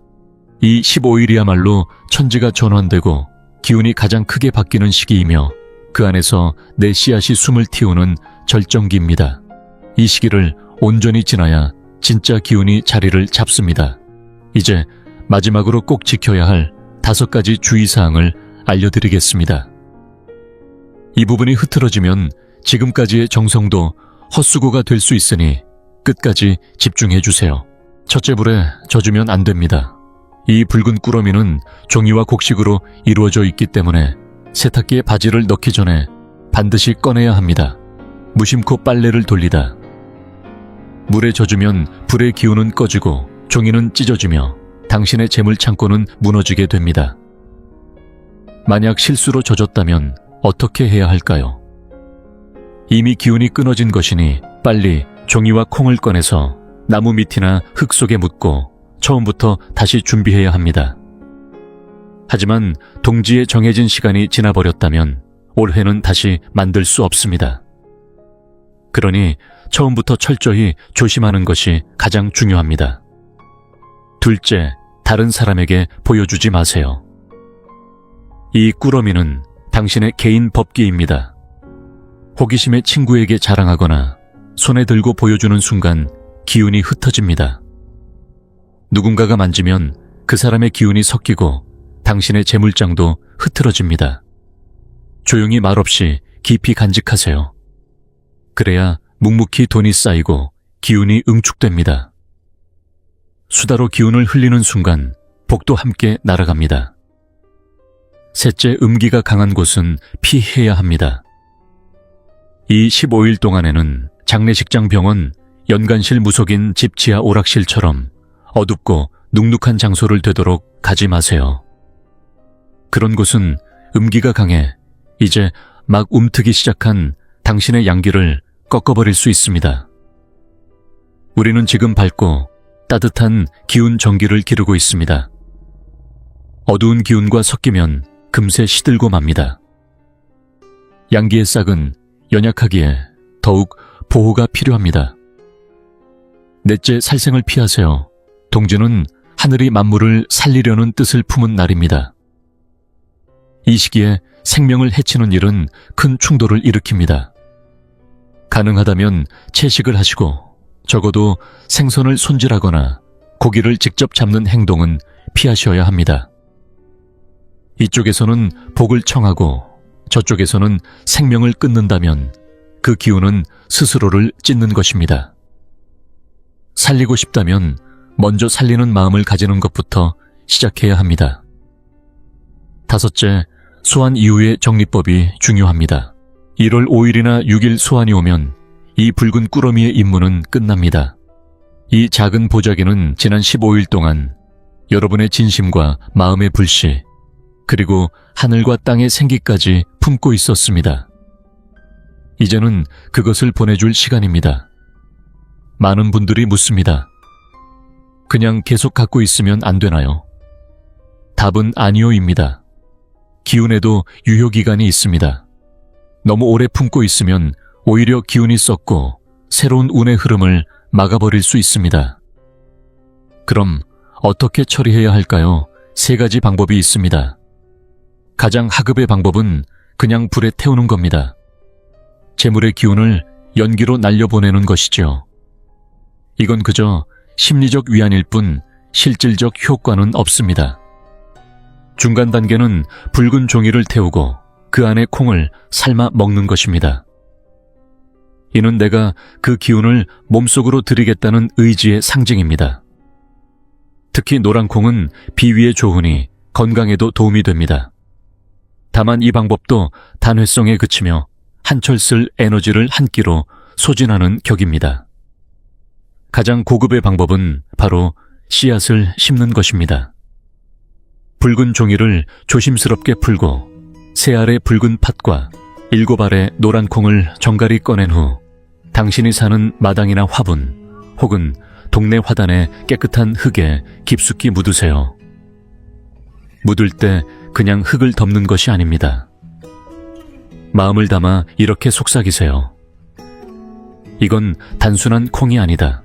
Speaker 1: 이 15일이야말로 천지가 전환되고 기운이 가장 크게 바뀌는 시기이며 그 안에서 내 씨앗이 숨을 틔우는 절정기입니다. 이 시기를 온전히 지나야 진짜 기운이 자리를 잡습니다. 이제 마지막으로 꼭 지켜야 할 5가지 주의사항을 알려드리겠습니다. 이 부분이 흐트러지면 지금까지의 정성도 헛수고가 될 수 있으니 끝까지 집중해 주세요. 첫째 불에 젖으면 안 됩니다. 이 붉은 꾸러미는 종이와 곡식으로 이루어져 있기 때문에 세탁기에 바지를 넣기 전에 반드시 꺼내야 합니다. 무심코 빨래를 돌리다. 물에 젖으면 불의 기운은 꺼지고 종이는 찢어지며 당신의 재물 창고는 무너지게 됩니다. 만약 실수로 젖었다면 어떻게 해야 할까요? 이미 기운이 끊어진 것이니 빨리 종이와 콩을 꺼내서 나무 밑이나 흙 속에 묻고 처음부터 다시 준비해야 합니다. 하지만 동지에 정해진 시간이 지나버렸다면 올해는 다시 만들 수 없습니다. 그러니 처음부터 철저히 조심하는 것이 가장 중요합니다. 둘째, 다른 사람에게 보여주지 마세요. 이 꾸러미는 당신의 개인 법기입니다. 호기심에 친구에게 자랑하거나 손에 들고 보여주는 순간 기운이 흩어집니다. 누군가가 만지면 그 사람의 기운이 섞이고 당신의 재물장도 흐트러집니다. 조용히 말없이 깊이 간직하세요. 그래야 묵묵히 돈이 쌓이고 기운이 응축됩니다. 수다로 기운을 흘리는 순간 복도 함께 날아갑니다. 셋째, 음기가 강한 곳은 피해야 합니다. 이 15일 동안에는 장례식장, 병원, 연간실, 무속인, 집 지하 오락실처럼 어둡고 눅눅한 장소를 되도록 가지 마세요. 그런 곳은 음기가 강해 이제 막 움트기 시작한 당신의 양기를 꺾어버릴 수 있습니다. 우리는 지금 밝고 따뜻한 기운 전기를 기르고 있습니다. 어두운 기운과 섞이면 금세 시들고 맙니다. 양기의 싹은 연약하기에 더욱 보호가 필요합니다. 넷째, 살생을 피하세요. 동지는 하늘이 만물을 살리려는 뜻을 품은 날입니다. 이 시기에 생명을 해치는 일은 큰 충돌을 일으킵니다. 가능하다면 채식을 하시고 적어도 생선을 손질하거나 고기를 직접 잡는 행동은 피하셔야 합니다. 이쪽에서는 복을 청하고 저쪽에서는 생명을 끊는다면 그 기운은 스스로를 찢는 것입니다. 살리고 싶다면 먼저 살리는 마음을 가지는 것부터 시작해야 합니다. 다섯째, 소환 이후의 정리법이 중요합니다. 1월 5일이나 6일 소환이 오면 이 붉은 꾸러미의 임무는 끝납니다. 이 작은 보자기는 지난 15일 동안 여러분의 진심과 마음의 불씨, 그리고 하늘과 땅의 생기까지 품고 있었습니다. 이제는 그것을 보내줄 시간입니다. 많은 분들이 묻습니다. 그냥 계속 갖고 있으면 안 되나요? 답은 아니요입니다. 기운에도 유효기간이 있습니다. 너무 오래 품고 있으면 오히려 기운이 썩고 새로운 운의 흐름을 막아버릴 수 있습니다. 그럼 어떻게 처리해야 할까요? 3가지 방법이 있습니다. 가장 하급의 방법은 그냥 불에 태우는 겁니다. 재물의 기운을 연기로 날려보내는 것이죠. 이건 그저 심리적 위안일 뿐 실질적 효과는 없습니다. 중간 단계는 붉은 종이를 태우고 그 안에 콩을 삶아 먹는 것입니다. 이는 내가 그 기운을 몸속으로 들이겠다는 의지의 상징입니다. 특히 노란 콩은 비위에 좋으니 건강에도 도움이 됩니다. 다만 이 방법도 단회성에 그치며 한철 쓸 에너지를 한 끼로 소진하는 격입니다. 가장 고급의 방법은 바로 씨앗을 심는 것입니다. 붉은 종이를 조심스럽게 풀고 새 알의 붉은 팥과 7알의 노란 콩을 정갈히 꺼낸 후 당신이 사는 마당이나 화분 혹은 동네 화단의 깨끗한 흙에 깊숙이 묻으세요. 묻을 때 그냥 흙을 덮는 것이 아닙니다. 마음을 담아 이렇게 속삭이세요. 이건 단순한 콩이 아니다.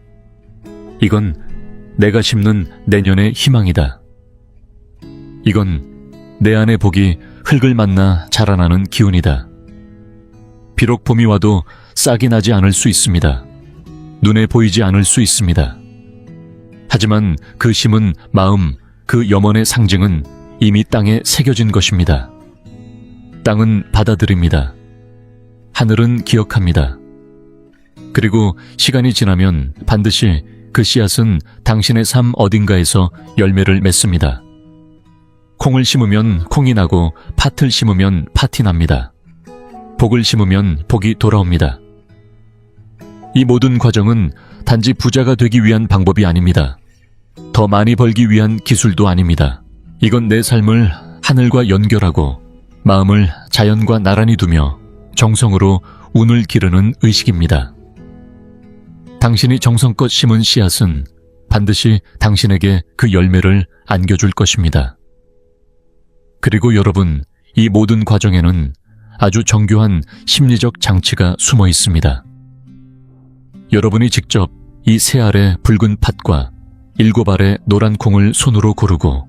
Speaker 1: 이건 내가 심는 내년의 희망이다. 이건 내 안의 복이 흙을 만나 자라나는 기운이다. 비록 봄이 와도 싹이 나지 않을 수 있습니다. 눈에 보이지 않을 수 있습니다. 하지만 그 심은 마음, 그 염원의 상징은 이미 땅에 새겨진 것입니다. 땅은 받아들입니다. 하늘은 기억합니다. 그리고 시간이 지나면 반드시 그 씨앗은 당신의 삶 어딘가에서 열매를 맺습니다. 콩을 심으면 콩이 나고 팥을 심으면 팥이 납니다. 복을 심으면 복이 돌아옵니다. 이 모든 과정은 단지 부자가 되기 위한 방법이 아닙니다. 더 많이 벌기 위한 기술도 아닙니다. 이건 내 삶을 하늘과 연결하고 마음을 자연과 나란히 두며 정성으로 운을 기르는 의식입니다. 당신이 정성껏 심은 씨앗은 반드시 당신에게 그 열매를 안겨줄 것입니다. 그리고 여러분, 이 모든 과정에는 아주 정교한 심리적 장치가 숨어 있습니다. 여러분이 직접 이 새 알의 붉은 팥과 7알의 노란 콩을 손으로 고르고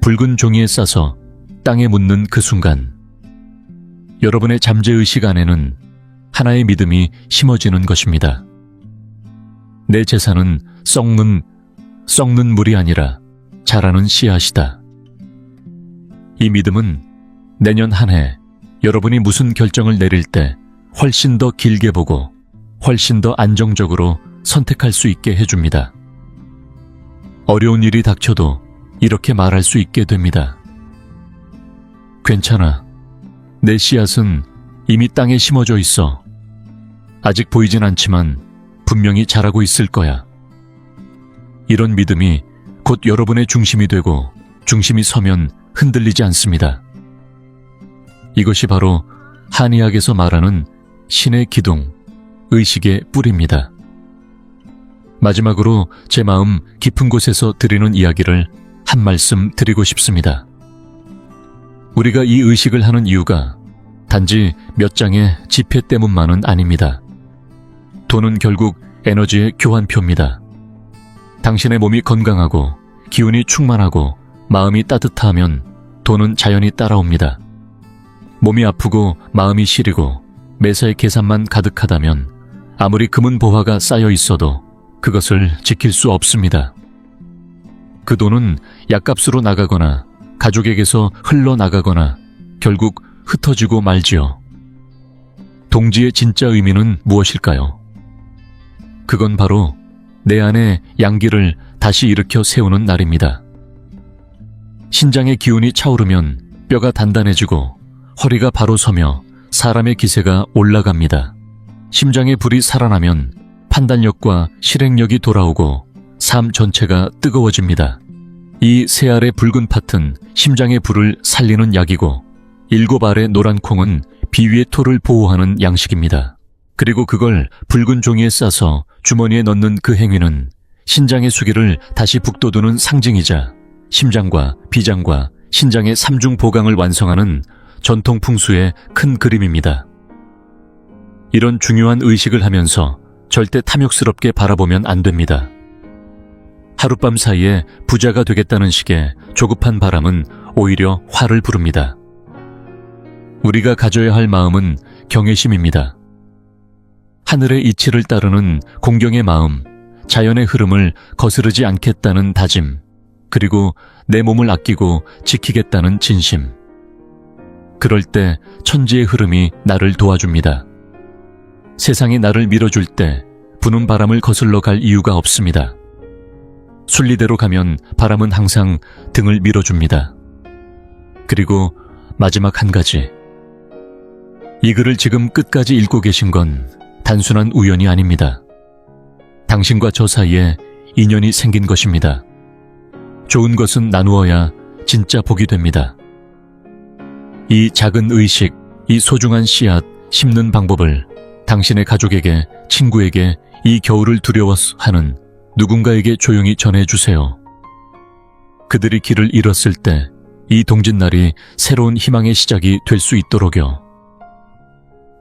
Speaker 1: 붉은 종이에 싸서 땅에 묻는 그 순간 여러분의 잠재의식 안에는 하나의 믿음이 심어지는 것입니다. 내 재산은 썩는 물이 아니라 자라는 씨앗이다. 이 믿음은 내년 한 해 여러분이 무슨 결정을 내릴 때 훨씬 더 길게 보고 훨씬 더 안정적으로 선택할 수 있게 해줍니다. 어려운 일이 닥쳐도 이렇게 말할 수 있게 됩니다. 괜찮아. 내 씨앗은 이미 땅에 심어져 있어. 아직 보이진 않지만 분명히 자라고 있을 거야. 이런 믿음이 곧 여러분의 중심이 되고 중심이 서면 흔들리지 않습니다. 이것이 바로 한의학에서 말하는 신의 기둥, 의식의 뿌리입니다. 마지막으로 제 마음 깊은 곳에서 드리는 이야기를 한 말씀 드리고 싶습니다. 우리가 이 의식을 하는 이유가 단지 몇 장의 지폐 때문만은 아닙니다. 돈은 결국 에너지의 교환표입니다. 당신의 몸이 건강하고 기운이 충만하고 마음이 따뜻하면 돈은 자연히 따라옵니다. 몸이 아프고 마음이 시리고 매사에 계산만 가득하다면 아무리 금은 보화가 쌓여 있어도 그것을 지킬 수 없습니다. 그 돈은 약값으로 나가거나 가족에게서 흘러나가거나 결국 흩어지고 말지요. 동지의 진짜 의미는 무엇일까요? 그건 바로 내 안의 양기를 다시 일으켜 세우는 날입니다. 신장의 기운이 차오르면 뼈가 단단해지고 허리가 바로 서며 사람의 기세가 올라갑니다. 심장의 불이 살아나면 판단력과 실행력이 돌아오고 삶 전체가 뜨거워집니다. 이 새 알의 붉은 팥은 심장의 불을 살리는 약이고 7알의 노란 콩은 비위의 토를 보호하는 양식입니다. 그리고 그걸 붉은 종이에 싸서 주머니에 넣는 그 행위는 신장의 수기를 다시 북돋우는 상징이자 심장과 비장과 신장의 3중 보강을 완성하는 전통 풍수의 큰 그림입니다. 이런 중요한 의식을 하면서 절대 탐욕스럽게 바라보면 안 됩니다. 하룻밤 사이에 부자가 되겠다는 식의 조급한 바람은 오히려 화를 부릅니다. 우리가 가져야 할 마음은 경외심입니다. 하늘의 이치를 따르는 공경의 마음, 자연의 흐름을 거스르지 않겠다는 다짐, 그리고 내 몸을 아끼고 지키겠다는 진심. 그럴 때 천지의 흐름이 나를 도와줍니다. 세상이 나를 밀어줄 때 부는 바람을 거슬러 갈 이유가 없습니다. 순리대로 가면 바람은 항상 등을 밀어줍니다. 그리고 마지막 한 가지. 이 글을 지금 끝까지 읽고 계신 건 단순한 우연이 아닙니다. 당신과 저 사이에 인연이 생긴 것입니다. 좋은 것은 나누어야 진짜 복이 됩니다. 이 작은 의식, 이 소중한 씨앗 심는 방법을 당신의 가족에게, 친구에게 이 겨울을 두려워하는 누군가에게 조용히 전해주세요. 그들이 길을 잃었을 때 이 동짓날이 새로운 희망의 시작이 될 수 있도록요.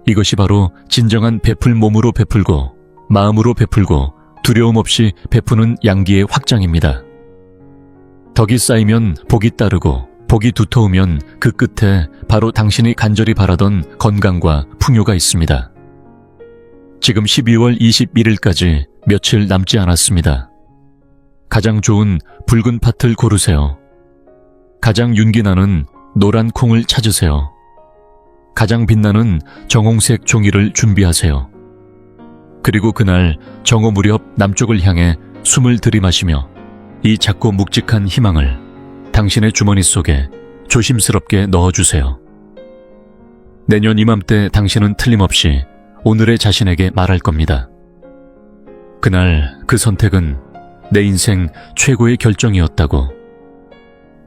Speaker 1: 이것이 바로 진정한 베풀 몸으로 베풀고 마음으로 베풀고 두려움 없이 베푸는 양기의 확장입니다. 덕이 쌓이면 복이 따르고 복이 두터우면 그 끝에 바로 당신이 간절히 바라던 건강과 풍요가 있습니다. 지금 12월 21일까지 며칠 남지 않았습니다. 가장 좋은 붉은 팥을 고르세요. 가장 윤기 나는 노란 콩을 찾으세요. 가장 빛나는 정홍색 종이를 준비하세요. 그리고 그날 정오 무렵 남쪽을 향해 숨을 들이마시며 이 작고 묵직한 희망을 당신의 주머니 속에 조심스럽게 넣어주세요. 내년 이맘때 당신은 틀림없이 오늘의 자신에게 말할 겁니다. 그날 그 선택은 내 인생 최고의 결정이었다고.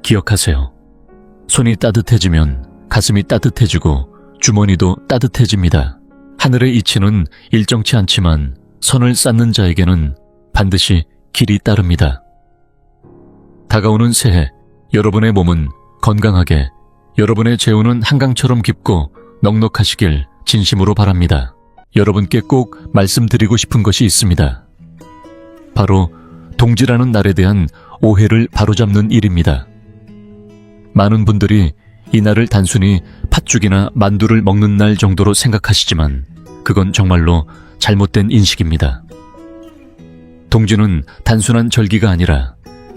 Speaker 1: 기억하세요. 손이 따뜻해지면 가슴이 따뜻해지고 주머니도 따뜻해집니다. 하늘의 이치는 일정치 않지만 선을 쌓는 자에게는 반드시 길이 따릅니다. 다가오는 새해, 여러분의 몸은 건강하게, 여러분의 재우는 한강처럼 깊고 넉넉하시길 진심으로 바랍니다. 여러분께 꼭 말씀드리고 싶은 것이 있습니다. 바로 동지라는 날에 대한 오해를 바로잡는 일입니다. 많은 분들이 이 날을 단순히 팥죽이나 만두를 먹는 날 정도로 생각하시지만 그건 정말로 잘못된 인식입니다. 동지는 단순한 절기가 아니라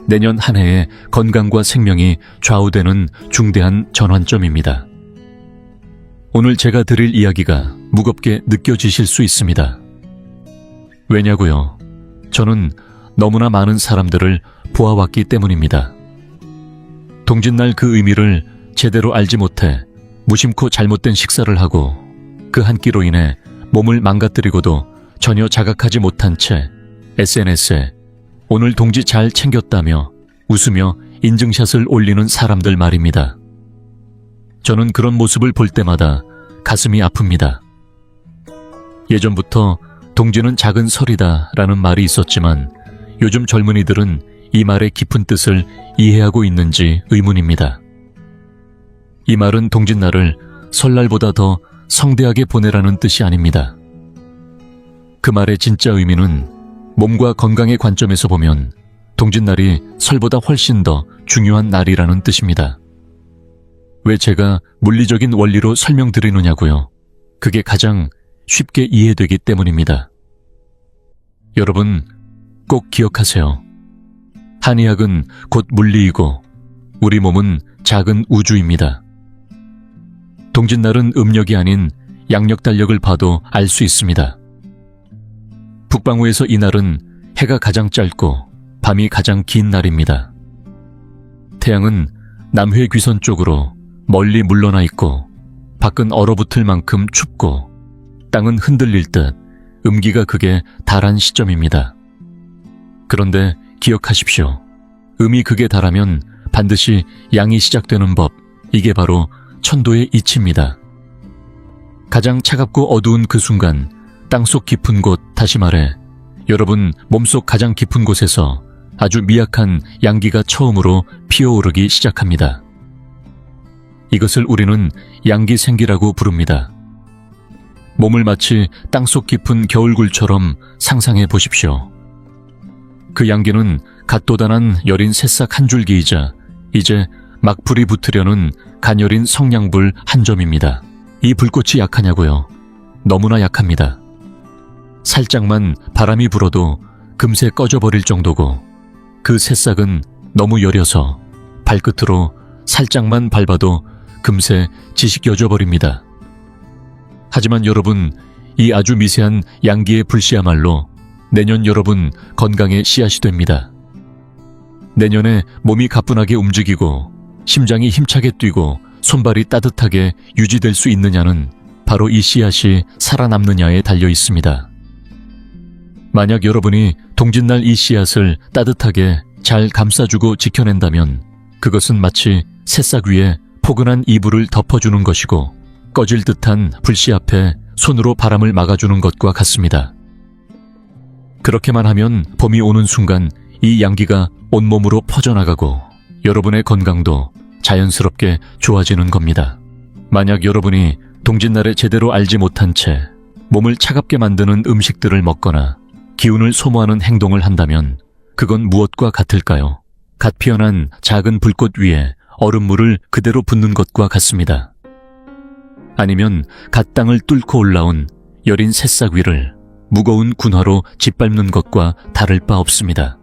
Speaker 1: 내년 한 해의 건강과 생명이 좌우되는 중대한 전환점입니다. 오늘 제가 드릴 이야기가 무겁게 느껴지실 수 있습니다. 왜냐고요? 저는 너무나 많은 사람들을 보아왔기 때문입니다. 동짓날 그 의미를 제대로 알지 못해 무심코 잘못된 식사를 하고 그 한 끼로 인해 몸을 망가뜨리고도 전혀 자각하지 못한 채 SNS에 오늘 동지 잘 챙겼다며 웃으며 인증샷을 올리는 사람들 말입니다. 저는 그런 모습을 볼 때마다 가슴이 아픕니다. 예전부터 동지는 작은 설이다 라는 말이 있었지만 요즘 젊은이들은 이 말의 깊은 뜻을 이해하고 있는지 의문입니다. 이 말은 동짓날을 설날보다 더 성대하게 보내라는 뜻이 아닙니다. 그 말의 진짜 의미는 몸과 건강의 관점에서 보면 동짓날이 설보다 훨씬 더 중요한 날이라는 뜻입니다. 왜 제가 물리적인 원리로 설명드리느냐고요? 그게 가장 쉽게 이해되기 때문입니다. 여러분, 꼭 기억하세요. 한의학은 곧 물리이고 우리 몸은 작은 우주입니다. 동짓날은 음력이 아닌 양력달력을 봐도 알 수 있습니다. 북방구에서 이날은 해가 가장 짧고 밤이 가장 긴 날입니다. 태양은 남회 귀선 쪽으로 멀리 물러나 있고 밖은 얼어붙을 만큼 춥고 땅은 흔들릴 듯 음기가 극에 달한 시점입니다. 그런데 기억하십시오. 음이 극에 달하면 반드시 양이 시작되는 법, 이게 바로 천도의 이치입니다. 가장 차갑고 어두운 그 순간 땅속 깊은 곳, 다시 말해 여러분 몸속 가장 깊은 곳에서 아주 미약한 양기가 처음으로 피어오르기 시작합니다. 이것을 우리는 양기생기라고 부릅니다. 몸을 마치 땅속 깊은 겨울굴처럼 상상해 보십시오. 그 양기는 갓 돋아난 여린 새싹 한 줄기이자 이제 막 불이 붙으려는 가녀린 성냥불 한 점입니다. 이 불꽃이 약하냐고요? 너무나 약합니다. 살짝만 바람이 불어도 금세 꺼져버릴 정도고 그 새싹은 너무 여려서 발끝으로 살짝만 밟아도 금세 지식겨져 버립니다. 하지만 여러분, 이 아주 미세한 양기의 불씨야말로 내년 여러분 건강의 씨앗이 됩니다. 내년에 몸이 가뿐하게 움직이고 심장이 힘차게 뛰고 손발이 따뜻하게 유지될 수 있느냐는 바로 이 씨앗이 살아남느냐에 달려 있습니다. 만약 여러분이 동짓날 이 씨앗을 따뜻하게 잘 감싸주고 지켜낸다면 그것은 마치 새싹 위에 포근한 이불을 덮어주는 것이고 꺼질 듯한 불씨 앞에 손으로 바람을 막아주는 것과 같습니다. 그렇게만 하면 봄이 오는 순간 이 양기가 온몸으로 퍼져나가고 여러분의 건강도 자연스럽게 좋아지는 겁니다. 만약 여러분이 동짓날에 제대로 알지 못한 채 몸을 차갑게 만드는 음식들을 먹거나 기운을 소모하는 행동을 한다면 그건 무엇과 같을까요? 갓 피어난 작은 불꽃 위에 얼음물을 그대로 붓는 것과 같습니다. 아니면 갓 땅을 뚫고 올라온 여린 새싹 위를 무거운 군화로 짓밟는 것과 다를 바 없습니다.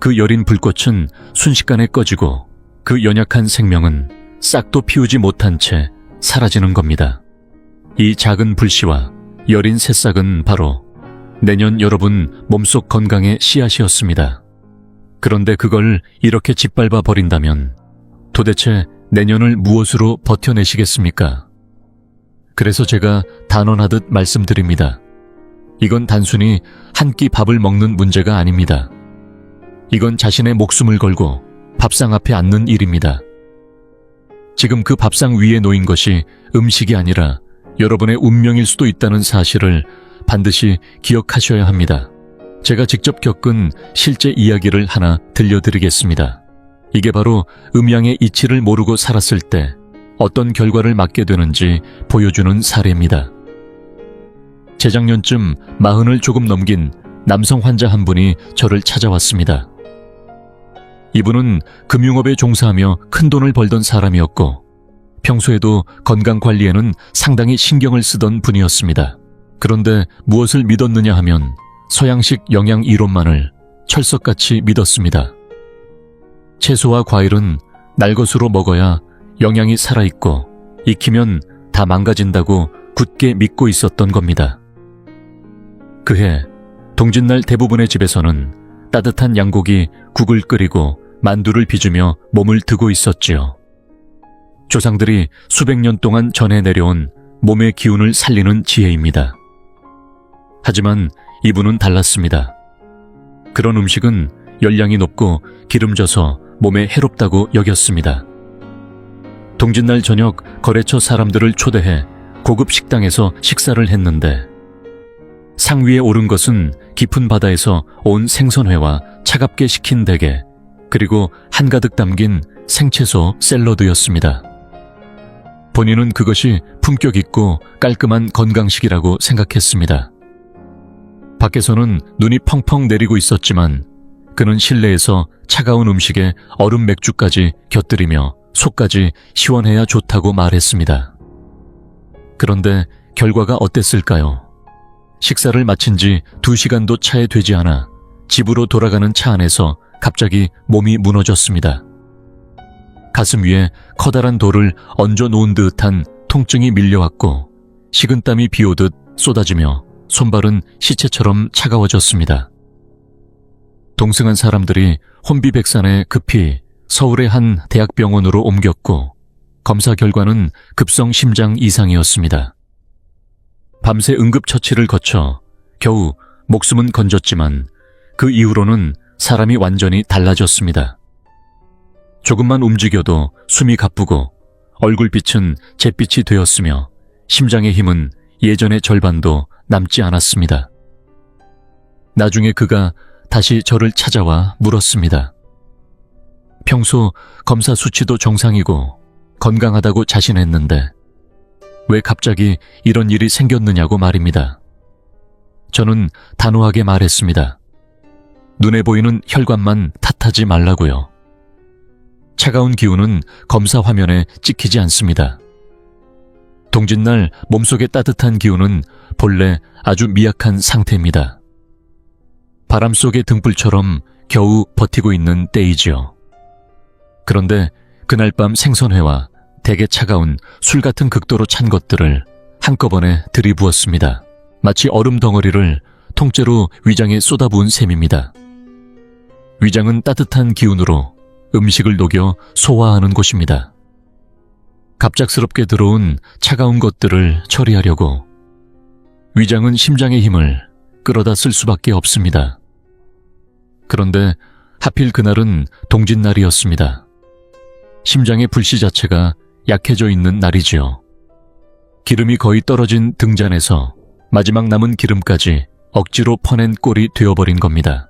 Speaker 1: 그 여린 불꽃은 순식간에 꺼지고 그 연약한 생명은 싹도 피우지 못한 채 사라지는 겁니다. 이 작은 불씨와 여린 새싹은 바로 내년 여러분 몸속 건강의 씨앗이었습니다. 그런데 그걸 이렇게 짓밟아 버린다면 도대체 내년을 무엇으로 버텨내시겠습니까? 그래서 제가 단언하듯 말씀드립니다. 이건 단순히 한 끼 밥을 먹는 문제가 아닙니다. 이건 자신의 목숨을 걸고 밥상 앞에 앉는 일입니다. 지금 그 밥상 위에 놓인 것이 음식이 아니라 여러분의 운명일 수도 있다는 사실을 반드시 기억하셔야 합니다. 제가 직접 겪은 실제 이야기를 하나 들려드리겠습니다. 이게 바로 음양의 이치를 모르고 살았을 때 어떤 결과를 맞게 되는지 보여주는 사례입니다. 재작년쯤 40을 조금 넘긴 남성 환자 한 분이 저를 찾아왔습니다. 이분은 금융업에 종사하며 큰돈을 벌던 사람이었고 평소에도 건강관리에는 상당히 신경을 쓰던 분이었습니다. 그런데 무엇을 믿었느냐 하면 서양식 영양 이론만을 철석같이 믿었습니다. 채소와 과일은 날것으로 먹어야 영양이 살아있고 익히면 다 망가진다고 굳게 믿고 있었던 겁니다. 그해 동짓날 대부분의 집에서는 따뜻한 양고기 국을 끓이고 만두를 빚으며 몸을 드고 있었지요. 조상들이 수백 년 동안 전해 내려온 몸의 기운을 살리는 지혜입니다. 하지만 이분은 달랐습니다. 그런 음식은 열량이 높고 기름져서 몸에 해롭다고 여겼습니다. 동짓날 저녁 거래처 사람들을 초대해 고급 식당에서 식사를 했는데 상 위에 오른 것은 깊은 바다에서 온 생선회와 차갑게 식힌 대게 그리고 한가득 담긴 생채소 샐러드였습니다. 본인은 그것이 품격 있고 깔끔한 건강식이라고 생각했습니다. 밖에서는 눈이 펑펑 내리고 있었지만 그는 실내에서 차가운 음식에 얼음 맥주까지 곁들이며 속까지 시원해야 좋다고 말했습니다. 그런데 결과가 어땠을까요? 식사를 마친 지 2시간도 차에 되지 않아 집으로 돌아가는 차 안에서 갑자기 몸이 무너졌습니다. 가슴 위에 커다란 돌을 얹어 놓은 듯한 통증이 밀려왔고 식은땀이 비오듯 쏟아지며 손발은 시체처럼 차가워졌습니다. 동승한 사람들이 혼비백산에 급히 서울의 한 대학병원으로 옮겼고 검사 결과는 급성 심장 이상이었습니다. 밤새 응급처치를 거쳐 겨우 목숨은 건졌지만 그 이후로는 사람이 완전히 달라졌습니다. 조금만 움직여도 숨이 가쁘고 얼굴빛은 잿빛이 되었으며 심장의 힘은 예전의 절반도 남지 않았습니다. 나중에 그가 다시 저를 찾아와 물었습니다. 평소 검사 수치도 정상이고 건강하다고 자신했는데 왜 갑자기 이런 일이 생겼느냐고 말입니다. 저는 단호하게 말했습니다. 눈에 보이는 혈관만 탓하지 말라고요. 차가운 기운은 검사 화면에 찍히지 않습니다. 동짓날 몸속의 따뜻한 기운은 본래 아주 미약한 상태입니다. 바람 속의 등불처럼 겨우 버티고 있는 때이지요. 그런데 그날 밤 생선회와 되게 차가운 술 같은 극도로 찬 것들을 한꺼번에 들이부었습니다. 마치 얼음 덩어리를 통째로 위장에 쏟아부은 셈입니다. 위장은 따뜻한 기운으로 음식을 녹여 소화하는 곳입니다. 갑작스럽게 들어온 차가운 것들을 처리하려고 위장은 심장의 힘을 끌어다 쓸 수밖에 없습니다. 그런데 하필 그날은 동짓날이었습니다. 심장의 불씨 자체가 약해져 있는 날이지요. 기름이 거의 떨어진 등잔에서 마지막 남은 기름까지 억지로 퍼낸 꼴이 되어버린 겁니다.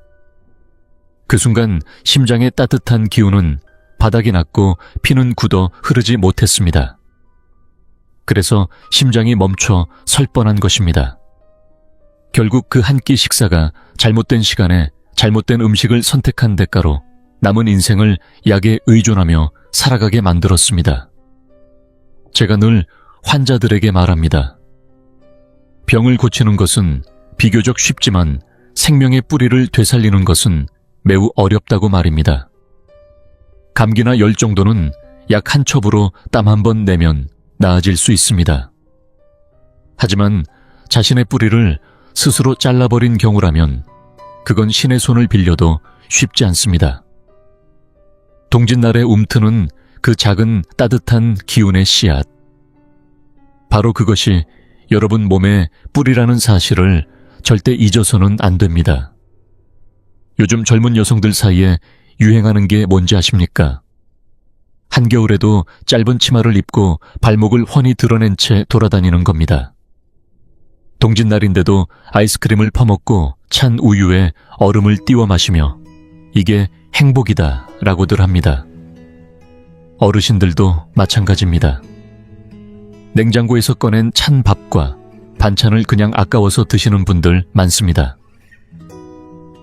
Speaker 1: 그 순간 심장의 따뜻한 기운은 바닥이 났고 피는 굳어 흐르지 못했습니다. 그래서 심장이 멈춰 설 뻔한 것입니다. 결국 그 한 끼 식사가 잘못된 시간에 잘못된 음식을 선택한 대가로 남은 인생을 약에 의존하며 살아가게 만들었습니다. 제가 늘 환자들에게 말합니다. 병을 고치는 것은 비교적 쉽지만 생명의 뿌리를 되살리는 것은 매우 어렵다고 말입니다. 감기나 열 정도는 약 한 첩으로 땀 한 번 내면 나아질 수 있습니다. 하지만 자신의 뿌리를 스스로 잘라버린 경우라면 그건 신의 손을 빌려도 쉽지 않습니다. 동짓날의 움트는 그 작은 따뜻한 기운의 씨앗. 바로 그것이 여러분 몸의 뿌리라는 사실을 절대 잊어서는 안 됩니다. 요즘 젊은 여성들 사이에 유행하는 게 뭔지 아십니까? 한겨울에도 짧은 치마를 입고 발목을 훤히 드러낸 채 돌아다니는 겁니다. 동짓날인데도 아이스크림을 퍼먹고 찬 우유에 얼음을 띄워 마시며 이게 행복이다 라고들 합니다. 어르신들도 마찬가지입니다. 냉장고에서 꺼낸 찬 밥과 반찬을 그냥 아까워서 드시는 분들 많습니다.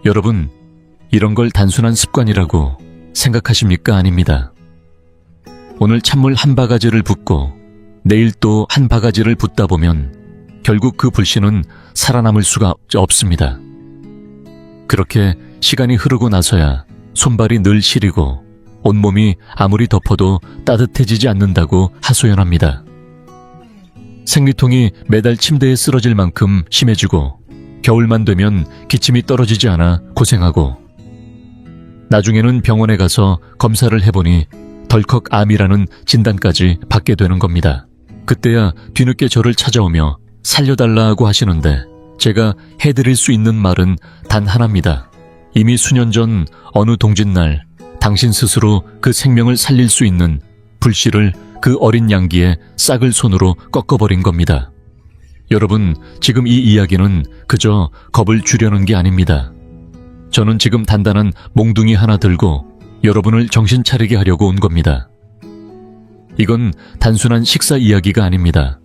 Speaker 1: 여러분, 이런 걸 단순한 습관이라고 생각하십니까? 아닙니다. 오늘 찬물 한 바가지를 붓고 내일 또 한 바가지를 붓다 보면 결국 그 불씨는 살아남을 수가 없습니다. 그렇게 시간이 흐르고 나서야 손발이 늘 시리고 온몸이 아무리 덮어도 따뜻해지지 않는다고 하소연합니다. 생리통이 매달 침대에 쓰러질 만큼 심해지고 겨울만 되면 기침이 떨어지지 않아 고생하고 나중에는 병원에 가서 검사를 해보니 덜컥 암이라는 진단까지 받게 되는 겁니다. 그때야 뒤늦게 저를 찾아오며 살려달라고 하시는데 제가 해드릴 수 있는 말은 단 하나입니다. 이미 수년 전 어느 동짓날 당신 스스로 그 생명을 살릴 수 있는 불씨를 그 어린 양기에 싹을 손으로 꺾어버린 겁니다. 여러분, 지금 이 이야기는 그저 겁을 주려는 게 아닙니다. 저는 지금 단단한 몽둥이 하나 들고 여러분을 정신 차리게 하려고 온 겁니다. 이건 단순한 식사 이야기가 아닙니다.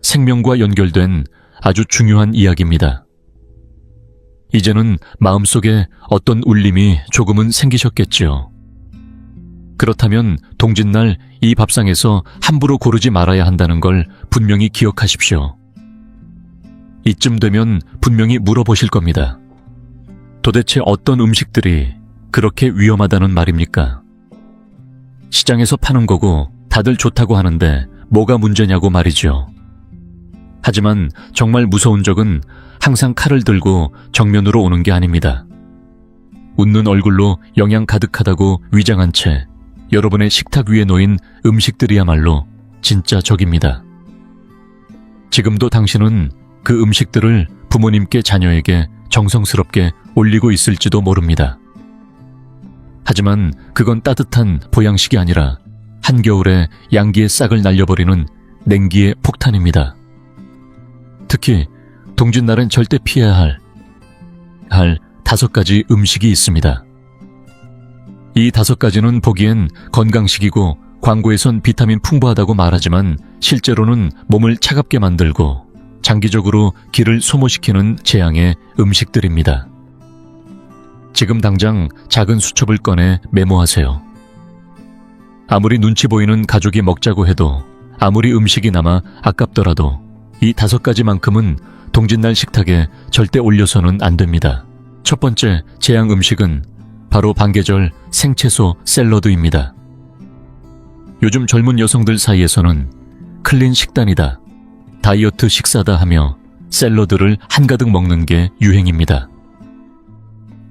Speaker 1: 생명과 연결된 아주 중요한 이야기입니다. 이제는 마음속에 어떤 울림이 조금은 생기셨겠지요. 그렇다면 동짓날 이 밥상에서 함부로 고르지 말아야 한다는 걸 분명히 기억하십시오. 이쯤 되면 분명히 물어보실 겁니다. 도대체 어떤 음식들이 그렇게 위험하다는 말입니까? 시장에서 파는 거고 다들 좋다고 하는데 뭐가 문제냐고 말이죠. 하지만 정말 무서운 적은 항상 칼을 들고 정면으로 오는 게 아닙니다. 웃는 얼굴로 영양 가득하다고 위장한 채 여러분의 식탁 위에 놓인 음식들이야말로 진짜 적입니다. 지금도 당신은 그 음식들을 부모님께 자녀에게 정성스럽게 올리고 있을지도 모릅니다. 하지만 그건 따뜻한 보양식이 아니라 한겨울에 양기의 싹을 날려버리는 냉기의 폭탄입니다. 특히 동짓날엔 절대 피해야 할 5가지 음식이 있습니다. 이 5가지는 보기엔 건강식이고 광고에선 비타민 풍부하다고 말하지만 실제로는 몸을 차갑게 만들고 장기적으로 기를 소모시키는 재앙의 음식들입니다. 지금 당장 작은 수첩을 꺼내 메모하세요. 아무리 눈치 보이는 가족이 먹자고 해도 아무리 음식이 남아 아깝더라도 이 5가지만큼은 동짓날 식탁에 절대 올려서는 안 됩니다. 첫 번째 재앙 음식은 바로 반계절 생채소 샐러드입니다. 요즘 젊은 여성들 사이에서는 클린 식단이다, 다이어트 식사다 하며 샐러드를 한가득 먹는 게 유행입니다.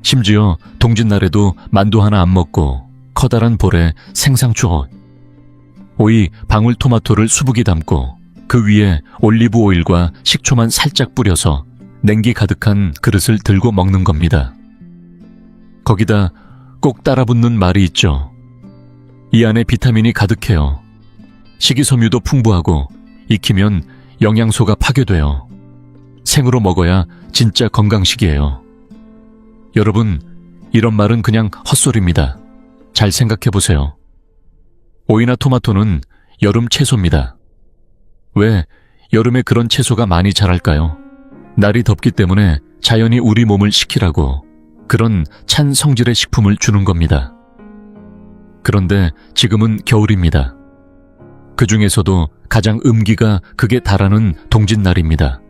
Speaker 1: 심지어 동짓날에도 만두 하나 안 먹고 커다란 볼에 생상추, 오이, 방울토마토를 수북이 담고 그 위에 올리브 오일과 식초만 살짝 뿌려서 냉기 가득한 그릇을 들고 먹는 겁니다. 거기다 꼭 따라붙는 말이 있죠. 이 안에 비타민이 가득해요. 식이섬유도 풍부하고 익히면 영양소가 파괴돼요. 생으로 먹어야 진짜 건강식이에요. 여러분, 이런 말은 그냥 헛소리입니다. 잘 생각해보세요. 오이나 토마토는 여름 채소입니다. 왜 여름에 그런 채소가 많이 자랄까요? 날이 덥기 때문에 자연이 우리 몸을 식히라고 그런 찬 성질의 식품을 주는 겁니다. 그런데 지금은 겨울입니다. 그 중에서도 가장 음기가 극에 달하는 동짓날입니다.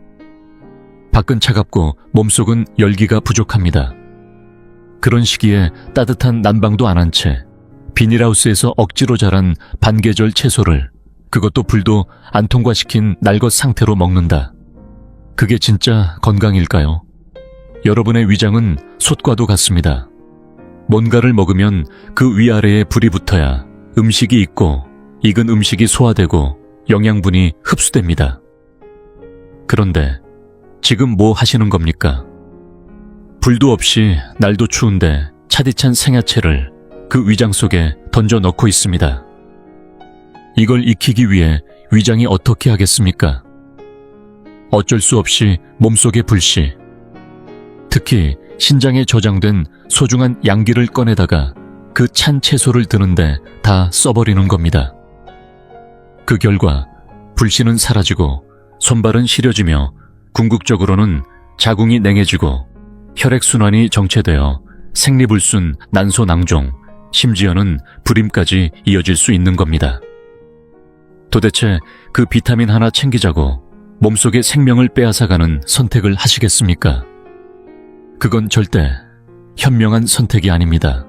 Speaker 1: 밖은 차갑고 몸속은 열기가 부족합니다. 그런 시기에 따뜻한 난방도 안 한 채 비닐하우스에서 억지로 자란 반계절 채소를, 그것도 불도 안 통과시킨 날것 상태로 먹는다. 그게 진짜 건강일까요? 여러분의 위장은 솥과도 같습니다. 뭔가를 먹으면 그 위아래에 불이 붙어야 음식이 익고 익은 음식이 소화되고 영양분이 흡수됩니다. 그런데 지금 뭐 하시는 겁니까? 불도 없이 날도 추운데 차디찬 생야채를 그 위장 속에 던져 넣고 있습니다. 이걸 익히기 위해 위장이 어떻게 하겠습니까? 어쩔 수 없이 몸속의 불씨, 특히 신장에 저장된 소중한 양기를 꺼내다가 그 찬 채소를 드는데 다 써버리는 겁니다. 그 결과 불씨는 사라지고 손발은 시려지며 궁극적으로는 자궁이 냉해지고 혈액순환이 정체되어 생리불순, 난소낭종, 심지어는 불임까지 이어질 수 있는 겁니다. 도대체 그 비타민 하나 챙기자고 몸속의 생명을 빼앗아가는 선택을 하시겠습니까? 그건 절대 현명한 선택이 아닙니다.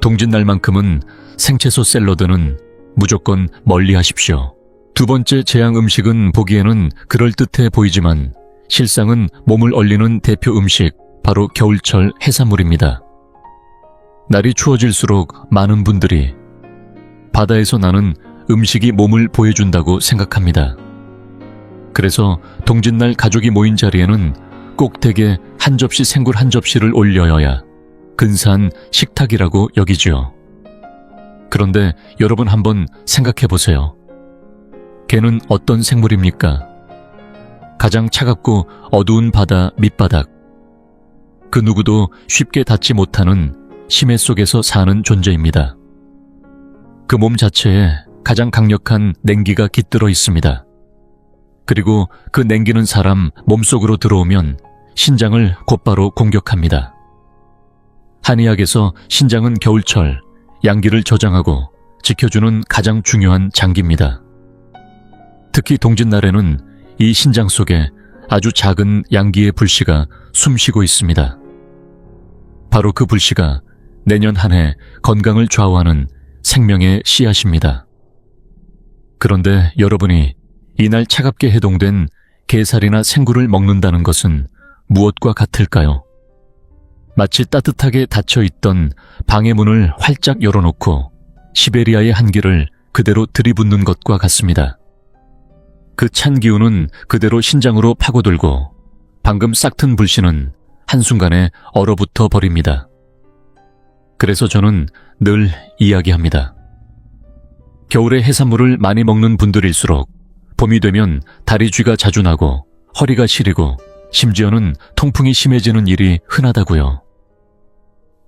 Speaker 1: 동짓날만큼은 생채소 샐러드는 무조건 멀리 하십시오. 두 번째 재앙 음식은 보기에는 그럴듯해 보이지만 실상은 몸을 얼리는 대표 음식, 바로 겨울철 해산물입니다. 날이 추워질수록 많은 분들이 바다에서 나는 음식이 몸을 보여준다고 생각합니다. 그래서 동짓날 가족이 모인 자리에는 꼭대게 한 접시 생굴 한 접시를 올려야 근사한 식탁이라고 여기지요. 그런데 여러분 한번 생각해 보세요. 개는 어떤 생물입니까? 가장 차갑고 어두운 바다 밑바닥. 그 누구도 쉽게 닿지 못하는 심해 속에서 사는 존재입니다. 그 몸 자체에 가장 강력한 냉기가 깃들어 있습니다. 그리고 그 냉기는 사람 몸속으로 들어오면 신장을 곧바로 공격합니다. 한의학에서 신장은 겨울철 양기를 저장하고 지켜주는 가장 중요한 장기입니다. 특히 동짓날에는 이 신장 속에 아주 작은 양기의 불씨가 숨쉬고 있습니다. 바로 그 불씨가 내년 한 해 건강을 좌우하는 생명의 씨앗입니다. 그런데 여러분이 이날 차갑게 해동된 게살이나 생굴을 먹는다는 것은 무엇과 같을까요? 마치 따뜻하게 닫혀있던 방의 문을 활짝 열어놓고 시베리아의 한기를 그대로 들이붓는 것과 같습니다. 그 찬 기운은 그대로 신장으로 파고들고 방금 싹튼 불씨는 한순간에 얼어붙어 버립니다. 그래서 저는 늘 이야기합니다. 겨울에 해산물을 많이 먹는 분들일수록 봄이 되면 다리 쥐가 자주 나고 허리가 시리고 심지어는 통풍이 심해지는 일이 흔하다고요.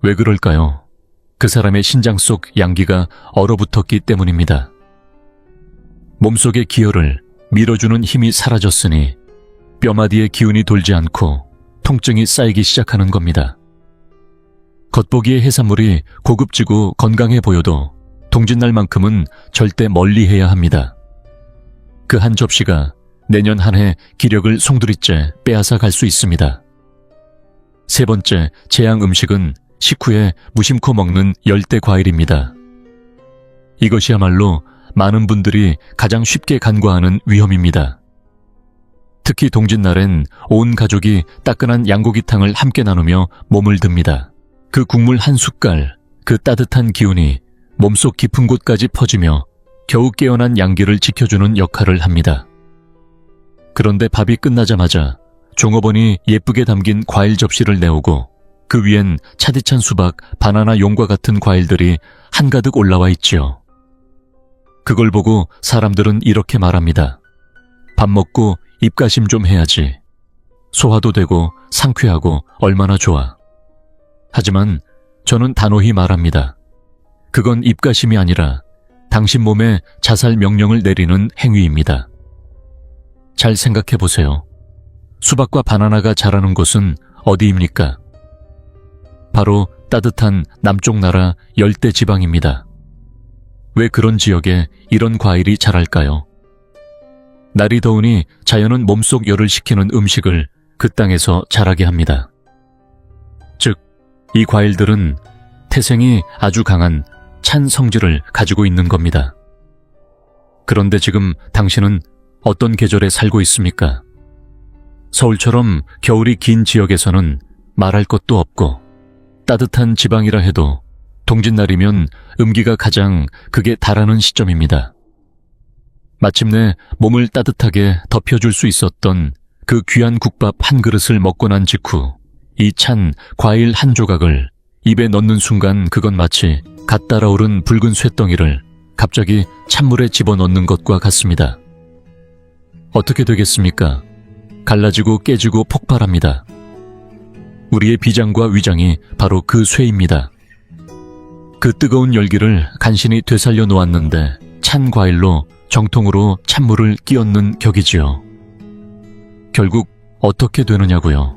Speaker 1: 왜 그럴까요? 그 사람의 신장 속 양기가 얼어붙었기 때문입니다. 몸속의 기혈을 밀어주는 힘이 사라졌으니 뼈마디에 기운이 돌지 않고 통증이 쌓이기 시작하는 겁니다. 겉보기에 해산물이 고급지고 건강해 보여도 동짓날만큼은 절대 멀리해야 합니다. 그 한 접시가 내년 한 해 기력을 송두리째 빼앗아 갈 수 있습니다. 세 번째 재앙 음식은 식후에 무심코 먹는 열대 과일입니다. 이것이야말로 많은 분들이 가장 쉽게 간과하는 위험입니다. 특히 동짓날엔 온 가족이 따끈한 양고기탕을 함께 나누며 몸을 듭니다. 그 국물 한 숟갈, 그 따뜻한 기운이 몸속 깊은 곳까지 퍼지며 겨우 깨어난 양기를 지켜주는 역할을 합니다. 그런데 밥이 끝나자마자 종업원이 예쁘게 담긴 과일 접시를 내오고 그 위엔 차디찬 수박, 바나나 용과 같은 과일들이 한가득 올라와 있지요. 그걸 보고 사람들은 이렇게 말합니다. 밥 먹고 입가심 좀 해야지. 소화도 되고 상쾌하고 얼마나 좋아. 하지만 저는 단호히 말합니다. 그건 입가심이 아니라 당신 몸에 자살 명령을 내리는 행위입니다. 잘 생각해 보세요. 수박과 바나나가 자라는 곳은 어디입니까? 바로 따뜻한 남쪽 나라 열대 지방입니다. 왜 그런 지역에 이런 과일이 자랄까요? 날이 더우니 자연은 몸속 열을 식히는 음식을 그 땅에서 자라게 합니다. 즉, 이 과일들은 태생이 아주 강한 찬 성질을 가지고 있는 겁니다. 그런데 지금 당신은 어떤 계절에 살고 있습니까? 서울처럼 겨울이 긴 지역에서는 말할 것도 없고 따뜻한 지방이라 해도 동짓날이면 음기가 가장 극에 달하는 시점입니다. 마침내 몸을 따뜻하게 덮여줄 수 있었던 그 귀한 국밥 한 그릇을 먹고 난 직후 이 찬 과일 한 조각을 입에 넣는 순간 그건 마치 갓 달아오른 붉은 쇳덩이를 갑자기 찬물에 집어넣는 것과 같습니다. 어떻게 되겠습니까? 갈라지고 깨지고 폭발합니다. 우리의 비장과 위장이 바로 그 쇠입니다. 그 뜨거운 열기를 간신히 되살려 놓았는데 찬 과일로 정통으로 찬물을 끼얹는 격이지요. 결국 어떻게 되느냐고요.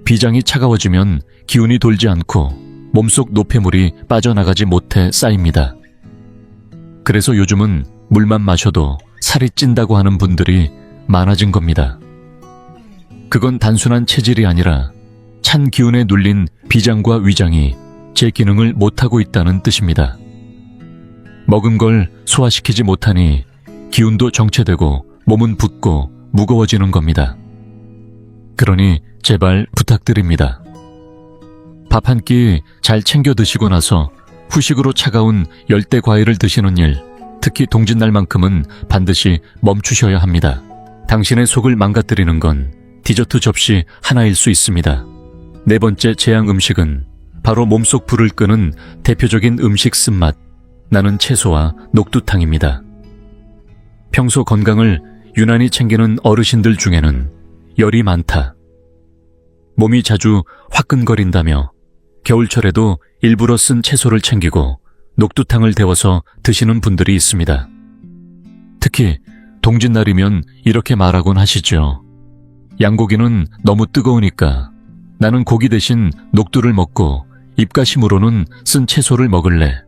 Speaker 1: 비장이 차가워지면 기운이 돌지 않고 몸속 노폐물이 빠져나가지 못해 쌓입니다. 그래서 요즘은 물만 마셔도 살이 찐다고 하는 분들이 많아진 겁니다. 그건 단순한 체질이 아니라 찬 기운에 눌린 비장과 위장이 제 기능을 못하고 있다는 뜻입니다. 먹은 걸 소화시키지 못하니 기운도 정체되고 몸은 붓고 무거워지는 겁니다. 그러니 제발 부탁드립니다. 밥 한 끼 잘 챙겨 드시고 나서 후식으로 차가운 열대 과일을 드시는 일, 특히 동짓날만큼은 반드시 멈추셔야 합니다. 당신의 속을 망가뜨리는 건 디저트 접시 하나일 수 있습니다. 네 번째 재앙 음식은 바로 몸속 불을 끄는 대표적인 음식 쓴맛, 나는 채소와 녹두탕입니다. 평소 건강을 유난히 챙기는 어르신들 중에는 열이 많다, 몸이 자주 화끈거린다며 겨울철에도 일부러 쓴 채소를 챙기고 녹두탕을 데워서 드시는 분들이 있습니다. 특히 동짓날이면 이렇게 말하곤 하시죠. 양고기는 너무 뜨거우니까 나는 고기 대신 녹두를 먹고 입가심으로는 쓴 채소를 먹을래.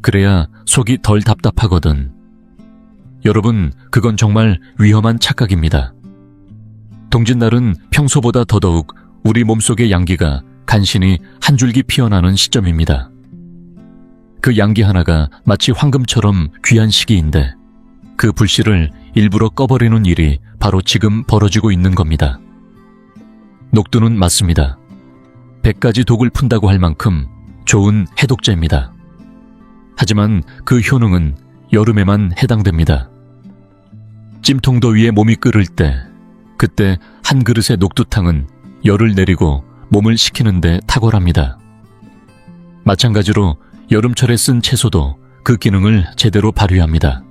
Speaker 1: 그래야 속이 덜 답답하거든. 여러분, 그건 정말 위험한 착각입니다. 동짓날은 평소보다 더더욱 우리 몸속의 양기가 간신히 한 줄기 피어나는 시점입니다. 그 양기 하나가 마치 황금처럼 귀한 시기인데 그 불씨를 일부러 꺼버리는 일이 바로 지금 벌어지고 있는 겁니다. 녹두는 맞습니다. 100가지 독을 푼다고 할 만큼 좋은 해독제입니다. 하지만 그 효능은 여름에만 해당됩니다. 찜통더위에 몸이 끓을 때, 그때 한 그릇의 녹두탕은 열을 내리고 몸을 식히는데 탁월합니다. 마찬가지로 여름철에 쓴 채소도 그 기능을 제대로 발휘합니다.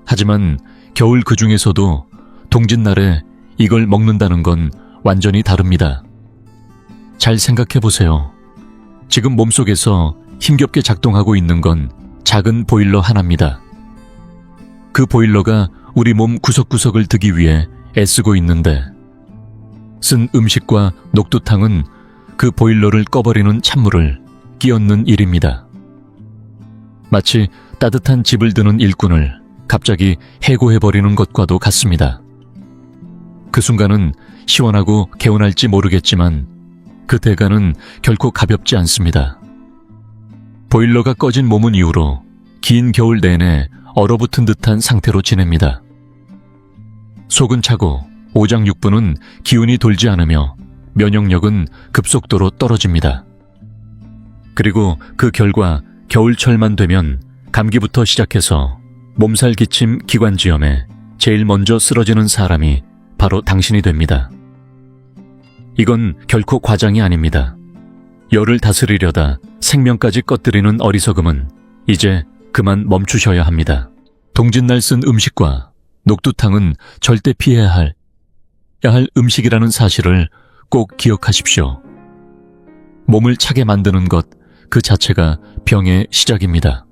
Speaker 1: 하지만 겨울 그 중에서도 동짓날에 이걸 먹는다는 건 완전히 다릅니다. 잘 생각해 보세요. 지금 몸속에서 힘겹게 작동하고 있는 건 작은 보일러 하나입니다. 그 보일러가 우리 몸 구석구석을 드기 위해 애쓰고 있는데 쓴 음식과 녹두탕은 그 보일러를 꺼버리는 찬물을 끼얹는 일입니다. 마치 따뜻한 집을 드는 일꾼을 갑자기 해고해버리는 것과도 같습니다. 그 순간은 시원하고 개운할지 모르겠지만 그 대가는 결코 가볍지 않습니다. 보일러가 꺼진 몸은 이후로 긴 겨울 내내 얼어붙은 듯한 상태로 지냅니다. 속은 차고 오장육부는 기운이 돌지 않으며 면역력은 급속도로 떨어집니다. 그리고 그 결과 겨울철만 되면 감기부터 시작해서 몸살 기침 기관지염에 제일 먼저 쓰러지는 사람이 바로 당신이 됩니다. 이건 결코 과장이 아닙니다. 열을 다스리려다 생명까지 꺼뜨리는 어리석음은 이제 그만 멈추셔야 합니다. 동짓날 쓴 음식과 녹두탕은 절대 피해야 할 음식이라는 사실을 꼭 기억하십시오. 몸을 차게 만드는 것 그 자체가 병의 시작입니다.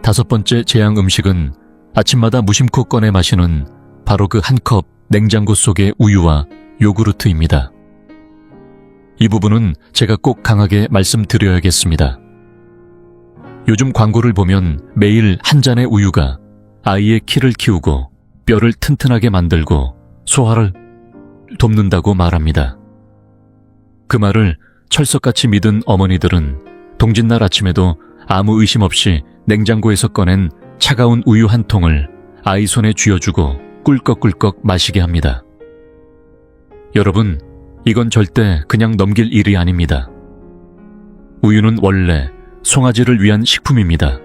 Speaker 1: 다섯 번째 재앙 음식은 아침마다 무심코 꺼내 마시는 바로 그 한 컵 냉장고 속의 우유와 요구르트입니다. 이 부분은 제가 꼭 강하게 말씀드려야겠습니다. 요즘 광고를 보면 매일 한 잔의 우유가 아이의 키를 키우고 뼈를 튼튼하게 만들고 소화를 돕는다고 말합니다. 그 말을 철석같이 믿은 어머니들은 동짓날 아침에도 아무 의심 없이 냉장고에서 꺼낸 차가운 우유 한 통을 아이 손에 쥐어주고 꿀꺽꿀꺽 마시게 합니다. 여러분, 이건 절대 그냥 넘길 일이 아닙니다. 우유는 원래 송아지를 위한 식품입니다.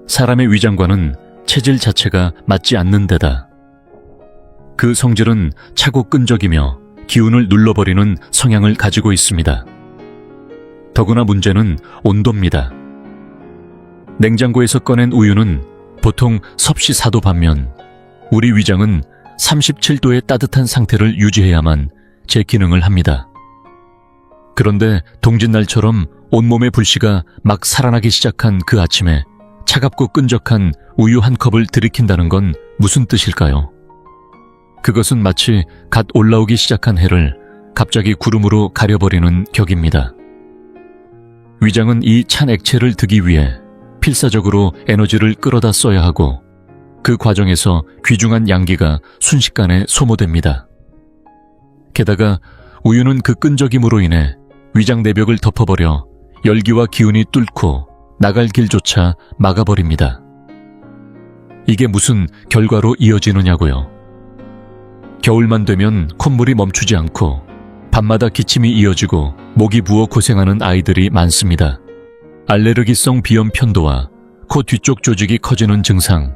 Speaker 1: 사람의 위장과는 체질 자체가 맞지 않는 데다 그 성질은 차고 끈적이며 기운을 눌러버리는 성향을 가지고 있습니다. 더구나 문제는 온도입니다. 냉장고에서 꺼낸 우유는 보통 섭씨 4도 반면 우리 위장은 37도의 따뜻한 상태를 유지해야만 제 기능을 합니다. 그런데 동짓날처럼 온몸의 불씨가 막 살아나기 시작한 그 아침에 차갑고 끈적한 우유 한 컵을 들이킨다는 건 무슨 뜻일까요? 그것은 마치 갓 올라오기 시작한 해를 갑자기 구름으로 가려버리는 격입니다. 위장은 이 찬 액체를 드기 위해 필사적으로 에너지를 끌어다 써야 하고 그 과정에서 귀중한 양기가 순식간에 소모됩니다. 게다가 우유는 그 끈적임으로 인해 위장 내벽을 덮어버려 열기와 기운이 뚫고 나갈 길조차 막아버립니다. 이게 무슨 결과로 이어지느냐고요. 겨울만 되면 콧물이 멈추지 않고 밤마다 기침이 이어지고 목이 부어 고생하는 아이들이 많습니다. 알레르기성 비염 편도와 코 뒤쪽 조직이 커지는 증상,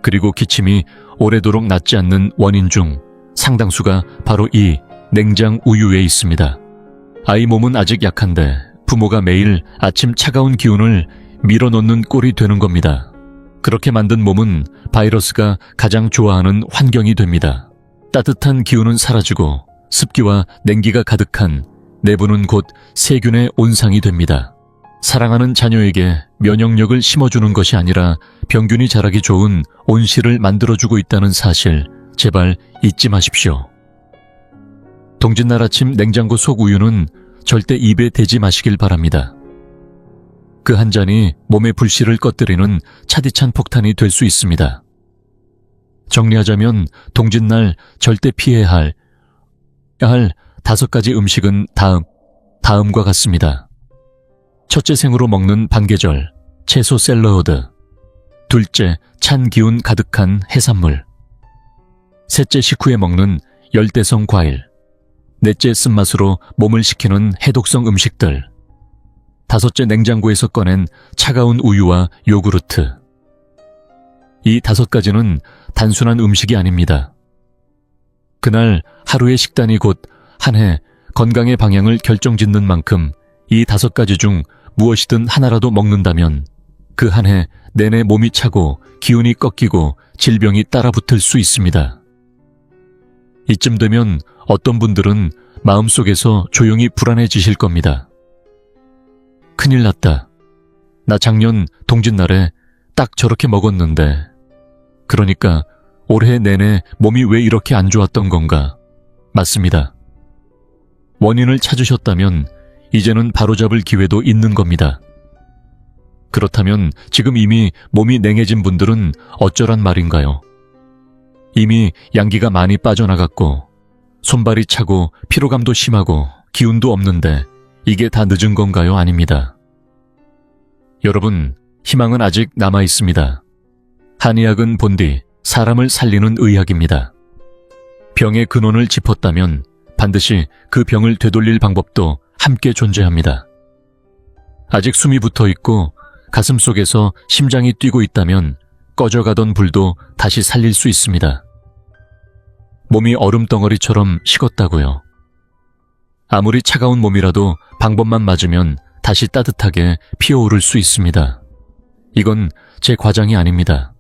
Speaker 1: 그리고 기침이 오래도록 낫지 않는 원인 중 상당수가 바로 이 냉장 우유에 있습니다. 아이 몸은 아직 약한데 부모가 매일 아침 차가운 기운을 밀어넣는 꼴이 되는 겁니다. 그렇게 만든 몸은 바이러스가 가장 좋아하는 환경이 됩니다. 따뜻한 기운은 사라지고 습기와 냉기가 가득한 내부는 곧 세균의 온상이 됩니다. 사랑하는 자녀에게 면역력을 심어주는 것이 아니라 병균이 자라기 좋은 온실을 만들어주고 있다는 사실 제발 잊지 마십시오. 동짓날 아침 냉장고 속 우유는 절대 입에 대지 마시길 바랍니다. 그 한 잔이 몸의 불씨를 꺼뜨리는 차디찬 폭탄이 될 수 있습니다. 정리하자면 동짓날 절대 피해야 할 5가지 음식은 다음과 같습니다. 첫째, 생으로 먹는 반계절, 채소 샐러드. 둘째, 찬 기운 가득한 해산물. 셋째, 식후에 먹는 열대성 과일. 넷째, 쓴맛으로 몸을 식히는 해독성 음식들. 다섯째, 냉장고에서 꺼낸 차가운 우유와 요구르트. 이 5가지는 단순한 음식이 아닙니다. 그날 하루의 식단이 곧 한 해 건강의 방향을 결정짓는 만큼 이 5가지 중 무엇이든 하나라도 먹는다면 그 한 해 내내 몸이 차고 기운이 꺾이고 질병이 따라붙을 수 있습니다. 이쯤 되면 어떤 분들은 마음속에서 조용히 불안해지실 겁니다. 큰일 났다. 나 작년 동짓날에 딱 저렇게 먹었는데, 그러니까 올해 내내 몸이 왜 이렇게 안 좋았던 건가? 맞습니다. 원인을 찾으셨다면 이제는 바로잡을 기회도 있는 겁니다. 그렇다면 지금 이미 몸이 냉해진 분들은 어쩌란 말인가요? 이미 양기가 많이 빠져나갔고 손발이 차고 피로감도 심하고 기운도 없는데 이게 다 늦은 건가요? 아닙니다. 여러분, 희망은 아직 남아 있습니다. 한의학은 본디 사람을 살리는 의학입니다. 병의 근원을 짚었다면 반드시 그 병을 되돌릴 방법도 함께 존재합니다. 아직 숨이 붙어 있고 가슴 속에서 심장이 뛰고 있다면 꺼져가던 불도 다시 살릴 수 있습니다. 몸이 얼음덩어리처럼 식었다고요. 아무리 차가운 몸이라도 방법만 맞으면 다시 따뜻하게 피어오를 수 있습니다. 이건 제 과장이 아닙니다.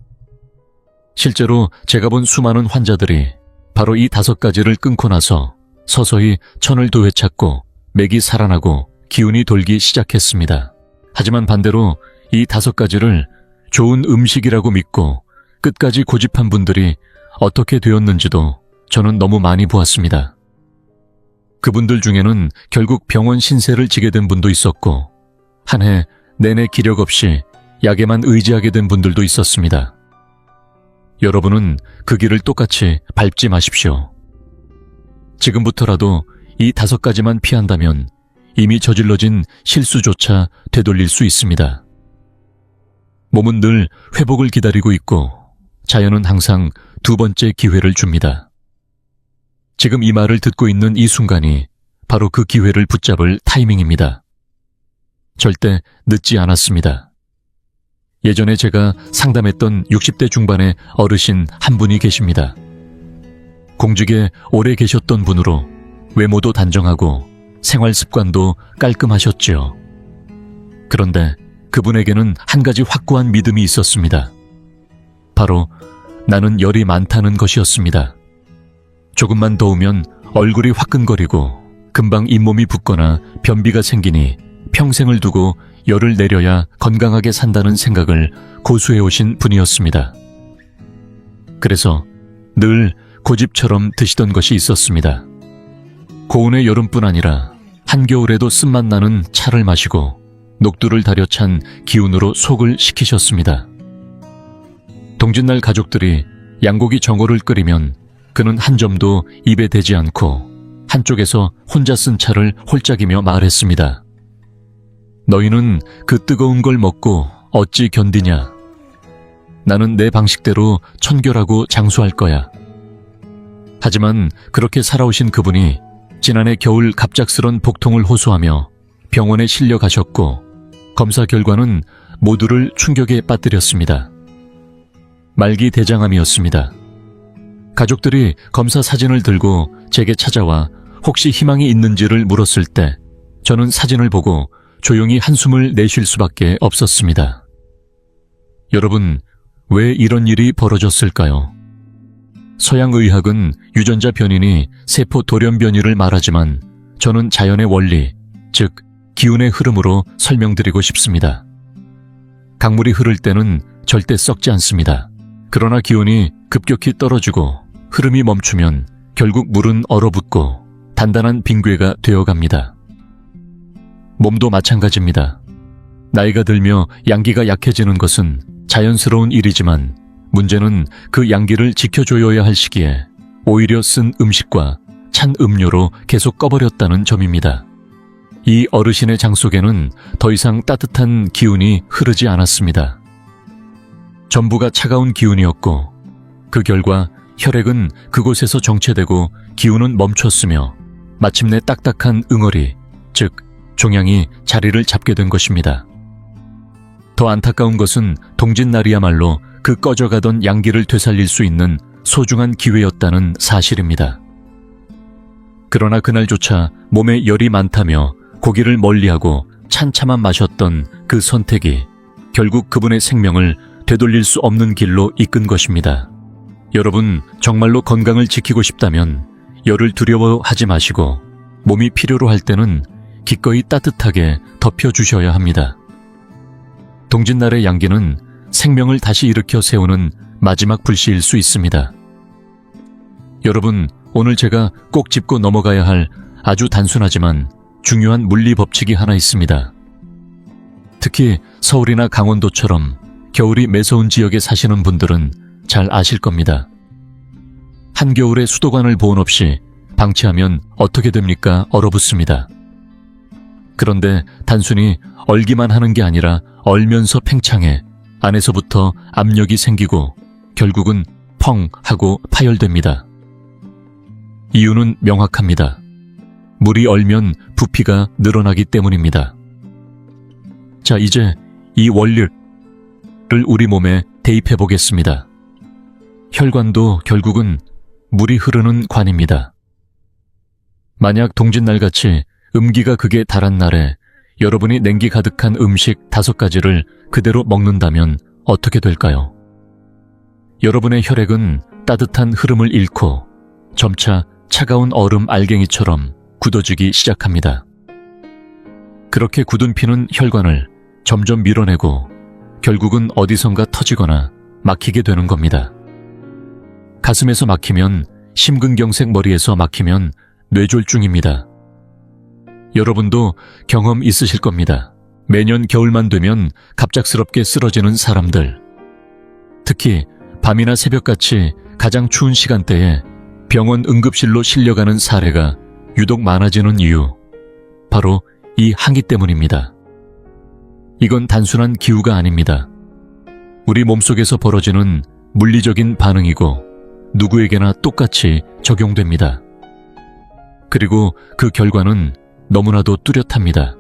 Speaker 1: 실제로 제가 본 수많은 환자들이 바로 이 5가지를 끊고 나서 서서히 천을 되찾고 맥이 살아나고 기운이 돌기 시작했습니다. 하지만 반대로 이 5가지를 좋은 음식이라고 믿고 끝까지 고집한 분들이 어떻게 되었는지도 저는 너무 많이 보았습니다. 그분들 중에는 결국 병원 신세를 지게 된 분도 있었고 한 해 내내 기력 없이 약에만 의지하게 된 분들도 있었습니다. 여러분은 그 길을 똑같이 밟지 마십시오. 지금부터라도 이 5가지만 피한다면 이미 저질러진 실수조차 되돌릴 수 있습니다. 몸은 늘 회복을 기다리고 있고 자연은 항상 두 번째 기회를 줍니다. 지금 이 말을 듣고 있는 이 순간이 바로 그 기회를 붙잡을 타이밍입니다. 절대 늦지 않았습니다. 예전에 제가 상담했던 60대 중반의 어르신 한 분이 계십니다. 공직에 오래 계셨던 분으로 외모도 단정하고 생활 습관도 깔끔하셨지요. 그런데 그분에게는 한 가지 확고한 믿음이 있었습니다. 바로 나는 열이 많다는 것이었습니다. 조금만 더우면 얼굴이 화끈거리고 금방 잇몸이 붓거나 변비가 생기니 평생을 두고 열을 내려야 건강하게 산다는 생각을 고수해오신 분이었습니다. 그래서 늘 고집처럼 드시던 것이 있었습니다. 고운의 여름뿐 아니라 한겨울에도 쓴맛 나는 차를 마시고 녹두를 달여 찬 기운으로 속을 식히셨습니다. 동짓날 가족들이 양고기 정어를 끓이면 그는 한 점도 입에 대지 않고 한쪽에서 혼자 쓴 차를 홀짝이며 말했습니다. 너희는 그 뜨거운 걸 먹고 어찌 견디냐? 나는 내 방식대로 청결하고 장수할 거야. 하지만 그렇게 살아오신 그분이 지난해 겨울 갑작스런 복통을 호소하며 병원에 실려 가셨고 검사 결과는 모두를 충격에 빠뜨렸습니다. 말기 대장암이었습니다. 가족들이 검사 사진을 들고 제게 찾아와 혹시 희망이 있는지를 물었을 때 저는 사진을 보고 조용히 한숨을 내쉴 수밖에 없었습니다. 여러분, 왜 이런 일이 벌어졌을까요? 서양의학은 유전자 변이니 세포 돌연 변이를 말하지만 저는 자연의 원리, 즉 기운의 흐름으로 설명드리고 싶습니다. 강물이 흐를 때는 절대 썩지 않습니다. 그러나 기온이 급격히 떨어지고 흐름이 멈추면 결국 물은 얼어붙고 단단한 빙괴가 되어갑니다. 몸도 마찬가지입니다. 나이가 들며 양기가 약해지는 것은 자연스러운 일이지만 문제는 그 양기를 지켜줘야 할 시기에 오히려 쓴 음식과 찬 음료로 계속 꺼버렸다는 점입니다. 이 어르신의 장 속에는 더 이상 따뜻한 기운이 흐르지 않았습니다. 전부가 차가운 기운이었고 그 결과 혈액은 그곳에서 정체되고 기운은 멈췄으며 마침내 딱딱한 응어리, 즉 종양이 자리를 잡게 된 것입니다. 더 안타까운 것은 동짓날이야말로 그 꺼져가던 양기를 되살릴 수 있는 소중한 기회였다는 사실입니다. 그러나 그날조차 몸에 열이 많다며 고기를 멀리하고 찬 차만 마셨던 그 선택이 결국 그분의 생명을 되돌릴 수 없는 길로 이끈 것입니다. 여러분, 정말로 건강을 지키고 싶다면 열을 두려워하지 마시고 몸이 필요로 할 때는 기꺼이 따뜻하게 덮여주셔야 합니다. 동짓날의 양기는 생명을 다시 일으켜 세우는 마지막 불씨일 수 있습니다. 여러분, 오늘 제가 꼭 짚고 넘어가야 할 아주 단순하지만 중요한 물리 법칙이 하나 있습니다. 특히 서울이나 강원도처럼 겨울이 매서운 지역에 사시는 분들은 잘 아실 겁니다. 한겨울에 수도관을 보온 없이 방치하면 어떻게 됩니까? 얼어붙습니다. 그런데 단순히 얼기만 하는 게 아니라 얼면서 팽창해 안에서부터 압력이 생기고 결국은 펑 하고 파열됩니다. 이유는 명확합니다. 물이 얼면 부피가 늘어나기 때문입니다. 자, 이제 이 원리를 우리 몸에 대입해 보겠습니다. 혈관도 결국은 물이 흐르는 관입니다. 만약 동짓날같이 음기가 극에 달한 날에 여러분이 냉기 가득한 음식 5가지를 그대로 먹는다면 어떻게 될까요? 여러분의 혈액은 따뜻한 흐름을 잃고 점차 차가운 얼음 알갱이처럼 굳어지기 시작합니다. 그렇게 굳은 피는 혈관을 점점 밀어내고 결국은 어디선가 터지거나 막히게 되는 겁니다. 가슴에서 막히면 심근경색, 머리에서 막히면 뇌졸중입니다. 여러분도 경험 있으실 겁니다. 매년 겨울만 되면 갑작스럽게 쓰러지는 사람들. 특히 밤이나 새벽같이 가장 추운 시간대에 병원 응급실로 실려가는 사례가 유독 많아지는 이유, 바로 이 항이 때문입니다. 이건 단순한 기후가 아닙니다. 우리 몸속에서 벌어지는 물리적인 반응이고 누구에게나 똑같이 적용됩니다. 그리고 그 결과는 너무나도 뚜렷합니다.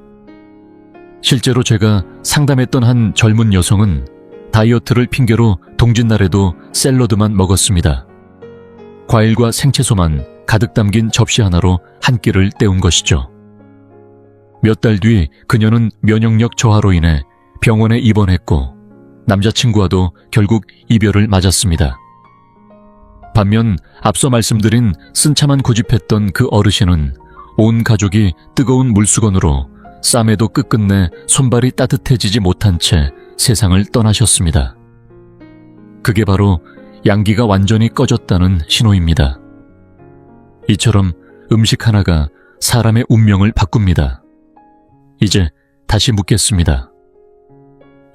Speaker 1: 실제로 제가 상담했던 한 젊은 여성은 다이어트를 핑계로 동짓날에도 샐러드만 먹었습니다. 과일과 생채소만 가득 담긴 접시 하나로 한 끼를 때운 것이죠. 몇 달 뒤 그녀는 면역력 저하로 인해 병원에 입원했고 남자친구와도 결국 이별을 맞았습니다. 반면 앞서 말씀드린 쓴차만 고집했던 그 어르신은 온 가족이 뜨거운 물수건으로 쌈에도 끝끝내 손발이 따뜻해지지 못한 채 세상을 떠나셨습니다. 그게 바로 양기가 완전히 꺼졌다는 신호입니다. 이처럼 음식 하나가 사람의 운명을 바꿉니다. 이제 다시 묻겠습니다.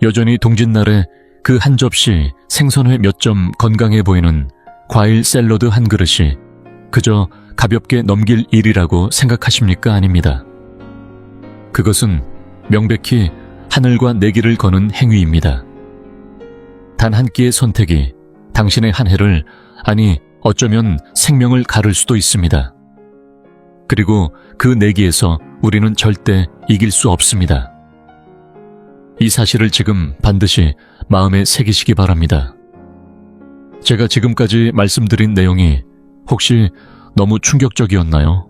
Speaker 1: 여전히 동짓날에 그 한 접시 생선회 몇 점 건강해 보이는 과일 샐러드 한 그릇이 그저 가볍게 넘길 일이라고 생각하십니까? 아닙니다. 그것은 명백히 하늘과 내기를 거는 행위입니다. 단 한 끼의 선택이 당신의 한 해를, 아니 어쩌면 생명을 가를 수도 있습니다. 그리고 그 내기에서 우리는 절대 이길 수 없습니다. 이 사실을 지금 반드시 마음에 새기시기 바랍니다. 제가 지금까지 말씀드린 내용이 혹시 너무 충격적이었나요?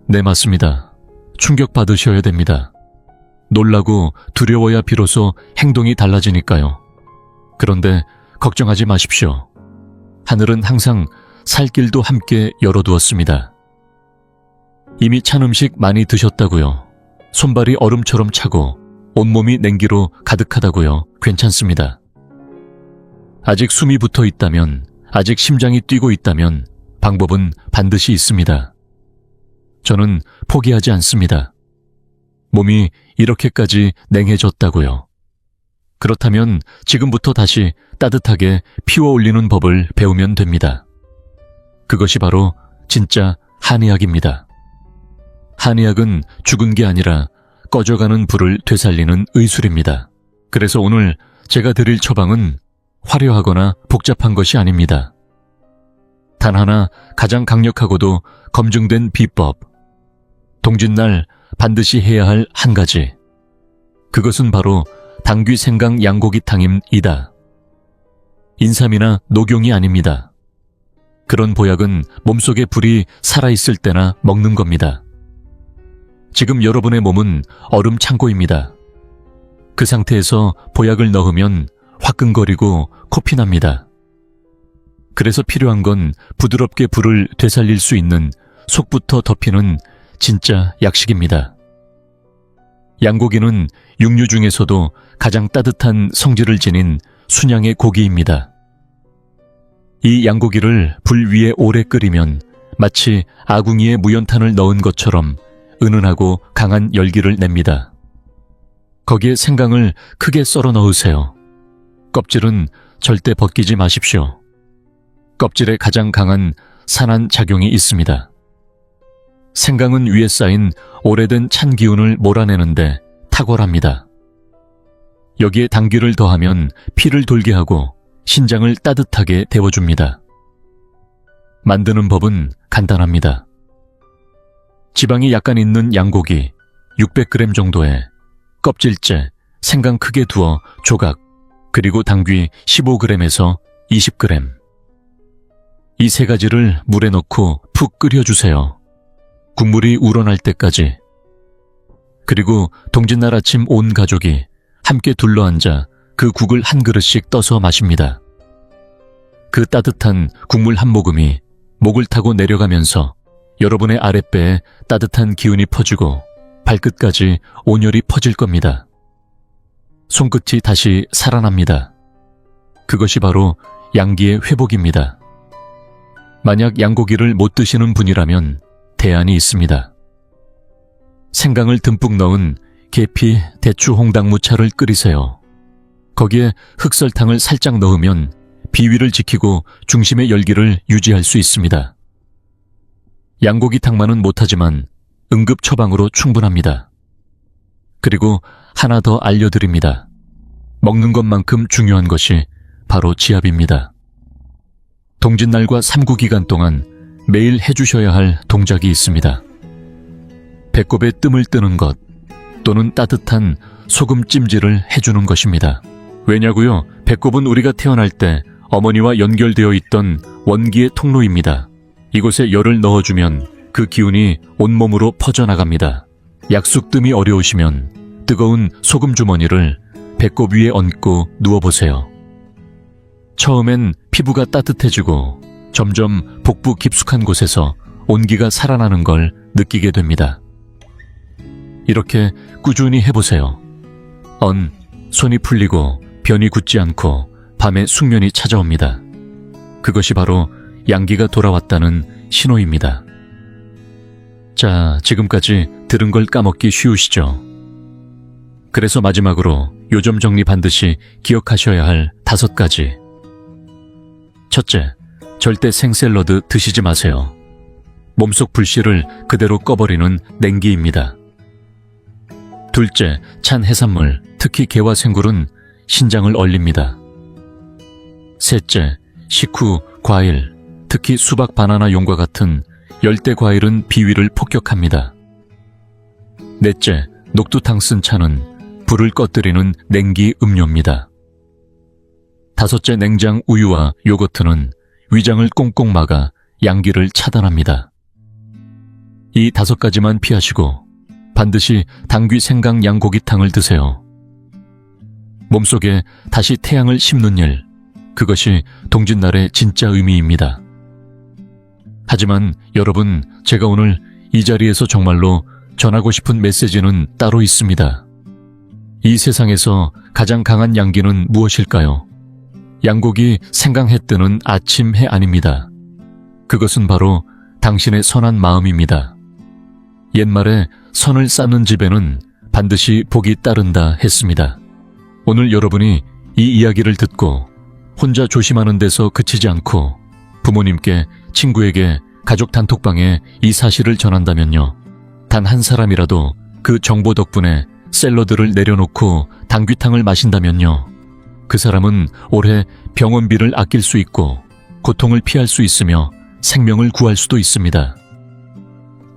Speaker 1: 네, 맞습니다. 충격받으셔야 됩니다. 놀라고 두려워야 비로소 행동이 달라지니까요. 그런데 걱정하지 마십시오. 하늘은 항상 살 길도 함께 열어두었습니다. 이미 찬 음식 많이 드셨다고요? 손발이 얼음처럼 차고 온몸이 냉기로 가득하다고요? 괜찮습니다. 아직 숨이 붙어 있다면, 아직 심장이 뛰고 있다면 방법은 반드시 있습니다. 저는 포기하지 않습니다. 몸이 이렇게까지 냉해졌다고요. 그렇다면 지금부터 다시 따뜻하게 피워 올리는 법을 배우면 됩니다. 그것이 바로 진짜 한의학입니다. 한의학은 죽은 게 아니라 꺼져가는 불을 되살리는 의술입니다. 그래서 오늘 제가 드릴 처방은 화려하거나 복잡한 것이 아닙니다. 단 하나 가장 강력하고도 검증된 비법. 동짓날 반드시 해야 할 한 가지. 그것은 바로 당귀생강 양고기탕입니다. 인삼이나 녹용이 아닙니다. 그런 보약은 몸속에 불이 살아있을 때나 먹는 겁니다. 지금 여러분의 몸은 얼음 창고입니다. 그 상태에서 보약을 넣으면 화끈거리고 코피 납니다. 그래서 필요한 건 부드럽게 불을 되살릴 수 있는 속부터 덮이는 진짜 약식입니다. 양고기는 육류 중에서도 가장 따뜻한 성질을 지닌 순양의 고기입니다. 이 양고기를 불 위에 오래 끓이면 마치 아궁이에 무연탄을 넣은 것처럼 은은하고 강한 열기를 냅니다. 거기에 생강을 크게 썰어 넣으세요. 껍질은 절대 벗기지 마십시오. 껍질에 가장 강한 산한 작용이 있습니다. 생강은 위에 쌓인 오래된 찬 기운을 몰아내는데 탁월합니다. 여기에 당귀를 더하면 피를 돌게 하고 신장을 따뜻하게 데워줍니다. 만드는 법은 간단합니다. 지방이 약간 있는 양고기 600g 정도에 껍질째, 생강 크게 두어 조각, 그리고 당귀 15g에서 20g. 이 세 가지를 물에 넣고 푹 끓여주세요. 국물이 우러날 때까지. 그리고 동짓날 아침 온 가족이 함께 둘러앉아 그 국을 한 그릇씩 떠서 마십니다. 그 따뜻한 국물 한 모금이 목을 타고 내려가면서 여러분의 아랫배에 따뜻한 기운이 퍼지고 발끝까지 온열이 퍼질 겁니다. 손끝이 다시 살아납니다. 그것이 바로 양기의 회복입니다. 만약 양고기를 못 드시는 분이라면 대안이 있습니다. 생강을 듬뿍 넣은 계피, 대추, 홍당무차를 끓이세요. 거기에 흑설탕을 살짝 넣으면 비위를 지키고 중심의 열기를 유지할 수 있습니다. 양고기탕만은 못하지만 응급 처방으로 충분합니다. 그리고 하나 더 알려드립니다. 먹는 것만큼 중요한 것이 바로 지압입니다. 동짓날과 3구 기간 동안 매일 해주셔야 할 동작이 있습니다. 배꼽에 뜸을 뜨는 것 또는 따뜻한 소금 찜질을 해주는 것입니다. 왜냐고요? 배꼽은 우리가 태어날 때 어머니와 연결되어 있던 원기의 통로입니다. 이곳에 열을 넣어주면 그 기운이 온몸으로 퍼져나갑니다. 약숙뜸이 어려우시면 뜨거운 소금 주머니를 배꼽 위에 얹고 누워보세요. 처음엔 피부가 따뜻해지고 점점 복부 깊숙한 곳에서 온기가 살아나는 걸 느끼게 됩니다. 이렇게 꾸준히 해보세요. 손이 풀리고 변이 굳지 않고 밤에 숙면이 찾아옵니다. 그것이 바로 양기가 돌아왔다는 신호입니다. 자, 지금까지 들은 걸 까먹기 쉬우시죠? 그래서 마지막으로 요점 정리 반드시 기억하셔야 할 5가지. 첫째, 절대 생샐러드 드시지 마세요. 몸속 불씨를 그대로 꺼버리는 냉기입니다. 둘째, 찬 해산물, 특히 게와 생굴은 신장을 얼립니다. 셋째, 식후, 과일, 특히 수박, 바나나, 용과 같은 열대 과일은 비위를 폭격합니다. 넷째, 녹두탕 쓴 차는 불을 꺼뜨리는 냉기 음료입니다. 다섯째, 냉장 우유와 요거트는 위장을 꽁꽁 막아 양기를 차단합니다. 이 5가지만 피하시고 반드시 당귀 생강 양고기탕을 드세요. 몸속에 다시 태양을 심는 일, 그것이 동짓날의 진짜 의미입니다. 하지만 여러분, 제가 오늘 이 자리에서 정말로 전하고 싶은 메시지는 따로 있습니다. 이 세상에서 가장 강한 양기는 무엇일까요? 양고기 생강해 뜨는 아침 해 아닙니다. 그것은 바로 당신의 선한 마음입니다. 옛말에 선을 쌓는 집에는 반드시 복이 따른다 했습니다. 오늘 여러분이 이 이야기를 듣고 혼자 조심하는 데서 그치지 않고 부모님께, 친구에게, 가족 단톡방에 이 사실을 전한다면요. 단 한 사람이라도 그 정보 덕분에 샐러드를 내려놓고 당귀탕을 마신다면요. 그 사람은 올해 병원비를 아낄 수 있고 고통을 피할 수 있으며 생명을 구할 수도 있습니다.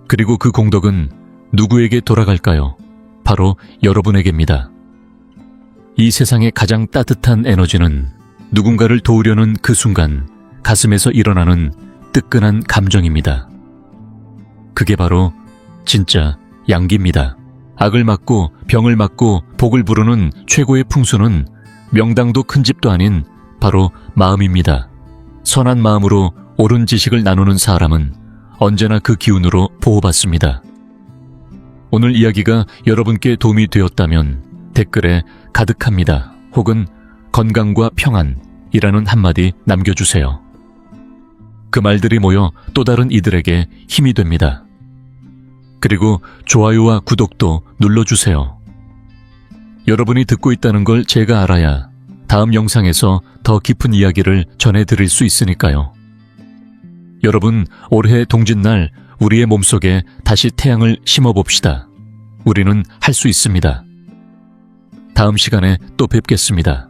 Speaker 1: 그리고 그 공덕은 누구에게 돌아갈까요? 바로 여러분에게입니다. 이 세상의 가장 따뜻한 에너지는 누군가를 도우려는 그 순간 가슴에서 일어나는 뜨끈한 감정입니다. 그게 바로 진짜 양기입니다. 악을 막고 병을 막고 복을 부르는 최고의 풍수는 명당도 큰 집도 아닌 바로 마음입니다. 선한 마음으로 옳은 지식을 나누는 사람은 언제나 그 기운으로 보호받습니다. 오늘 이야기가 여러분께 도움이 되었다면 댓글에 가득합니다. 혹은 건강과 평안이라는 한마디 남겨주세요. 그 말들이 모여 또 다른 이들에게 힘이 됩니다. 그리고 좋아요와 구독도 눌러주세요. 여러분이 듣고 있다는 걸 제가 알아야 다음 영상에서 더 깊은 이야기를 전해드릴 수 있으니까요. 여러분, 올해 동짓날 우리의 몸속에 다시 태양을 심어봅시다. 우리는 할 수 있습니다. 다음 시간에 또 뵙겠습니다.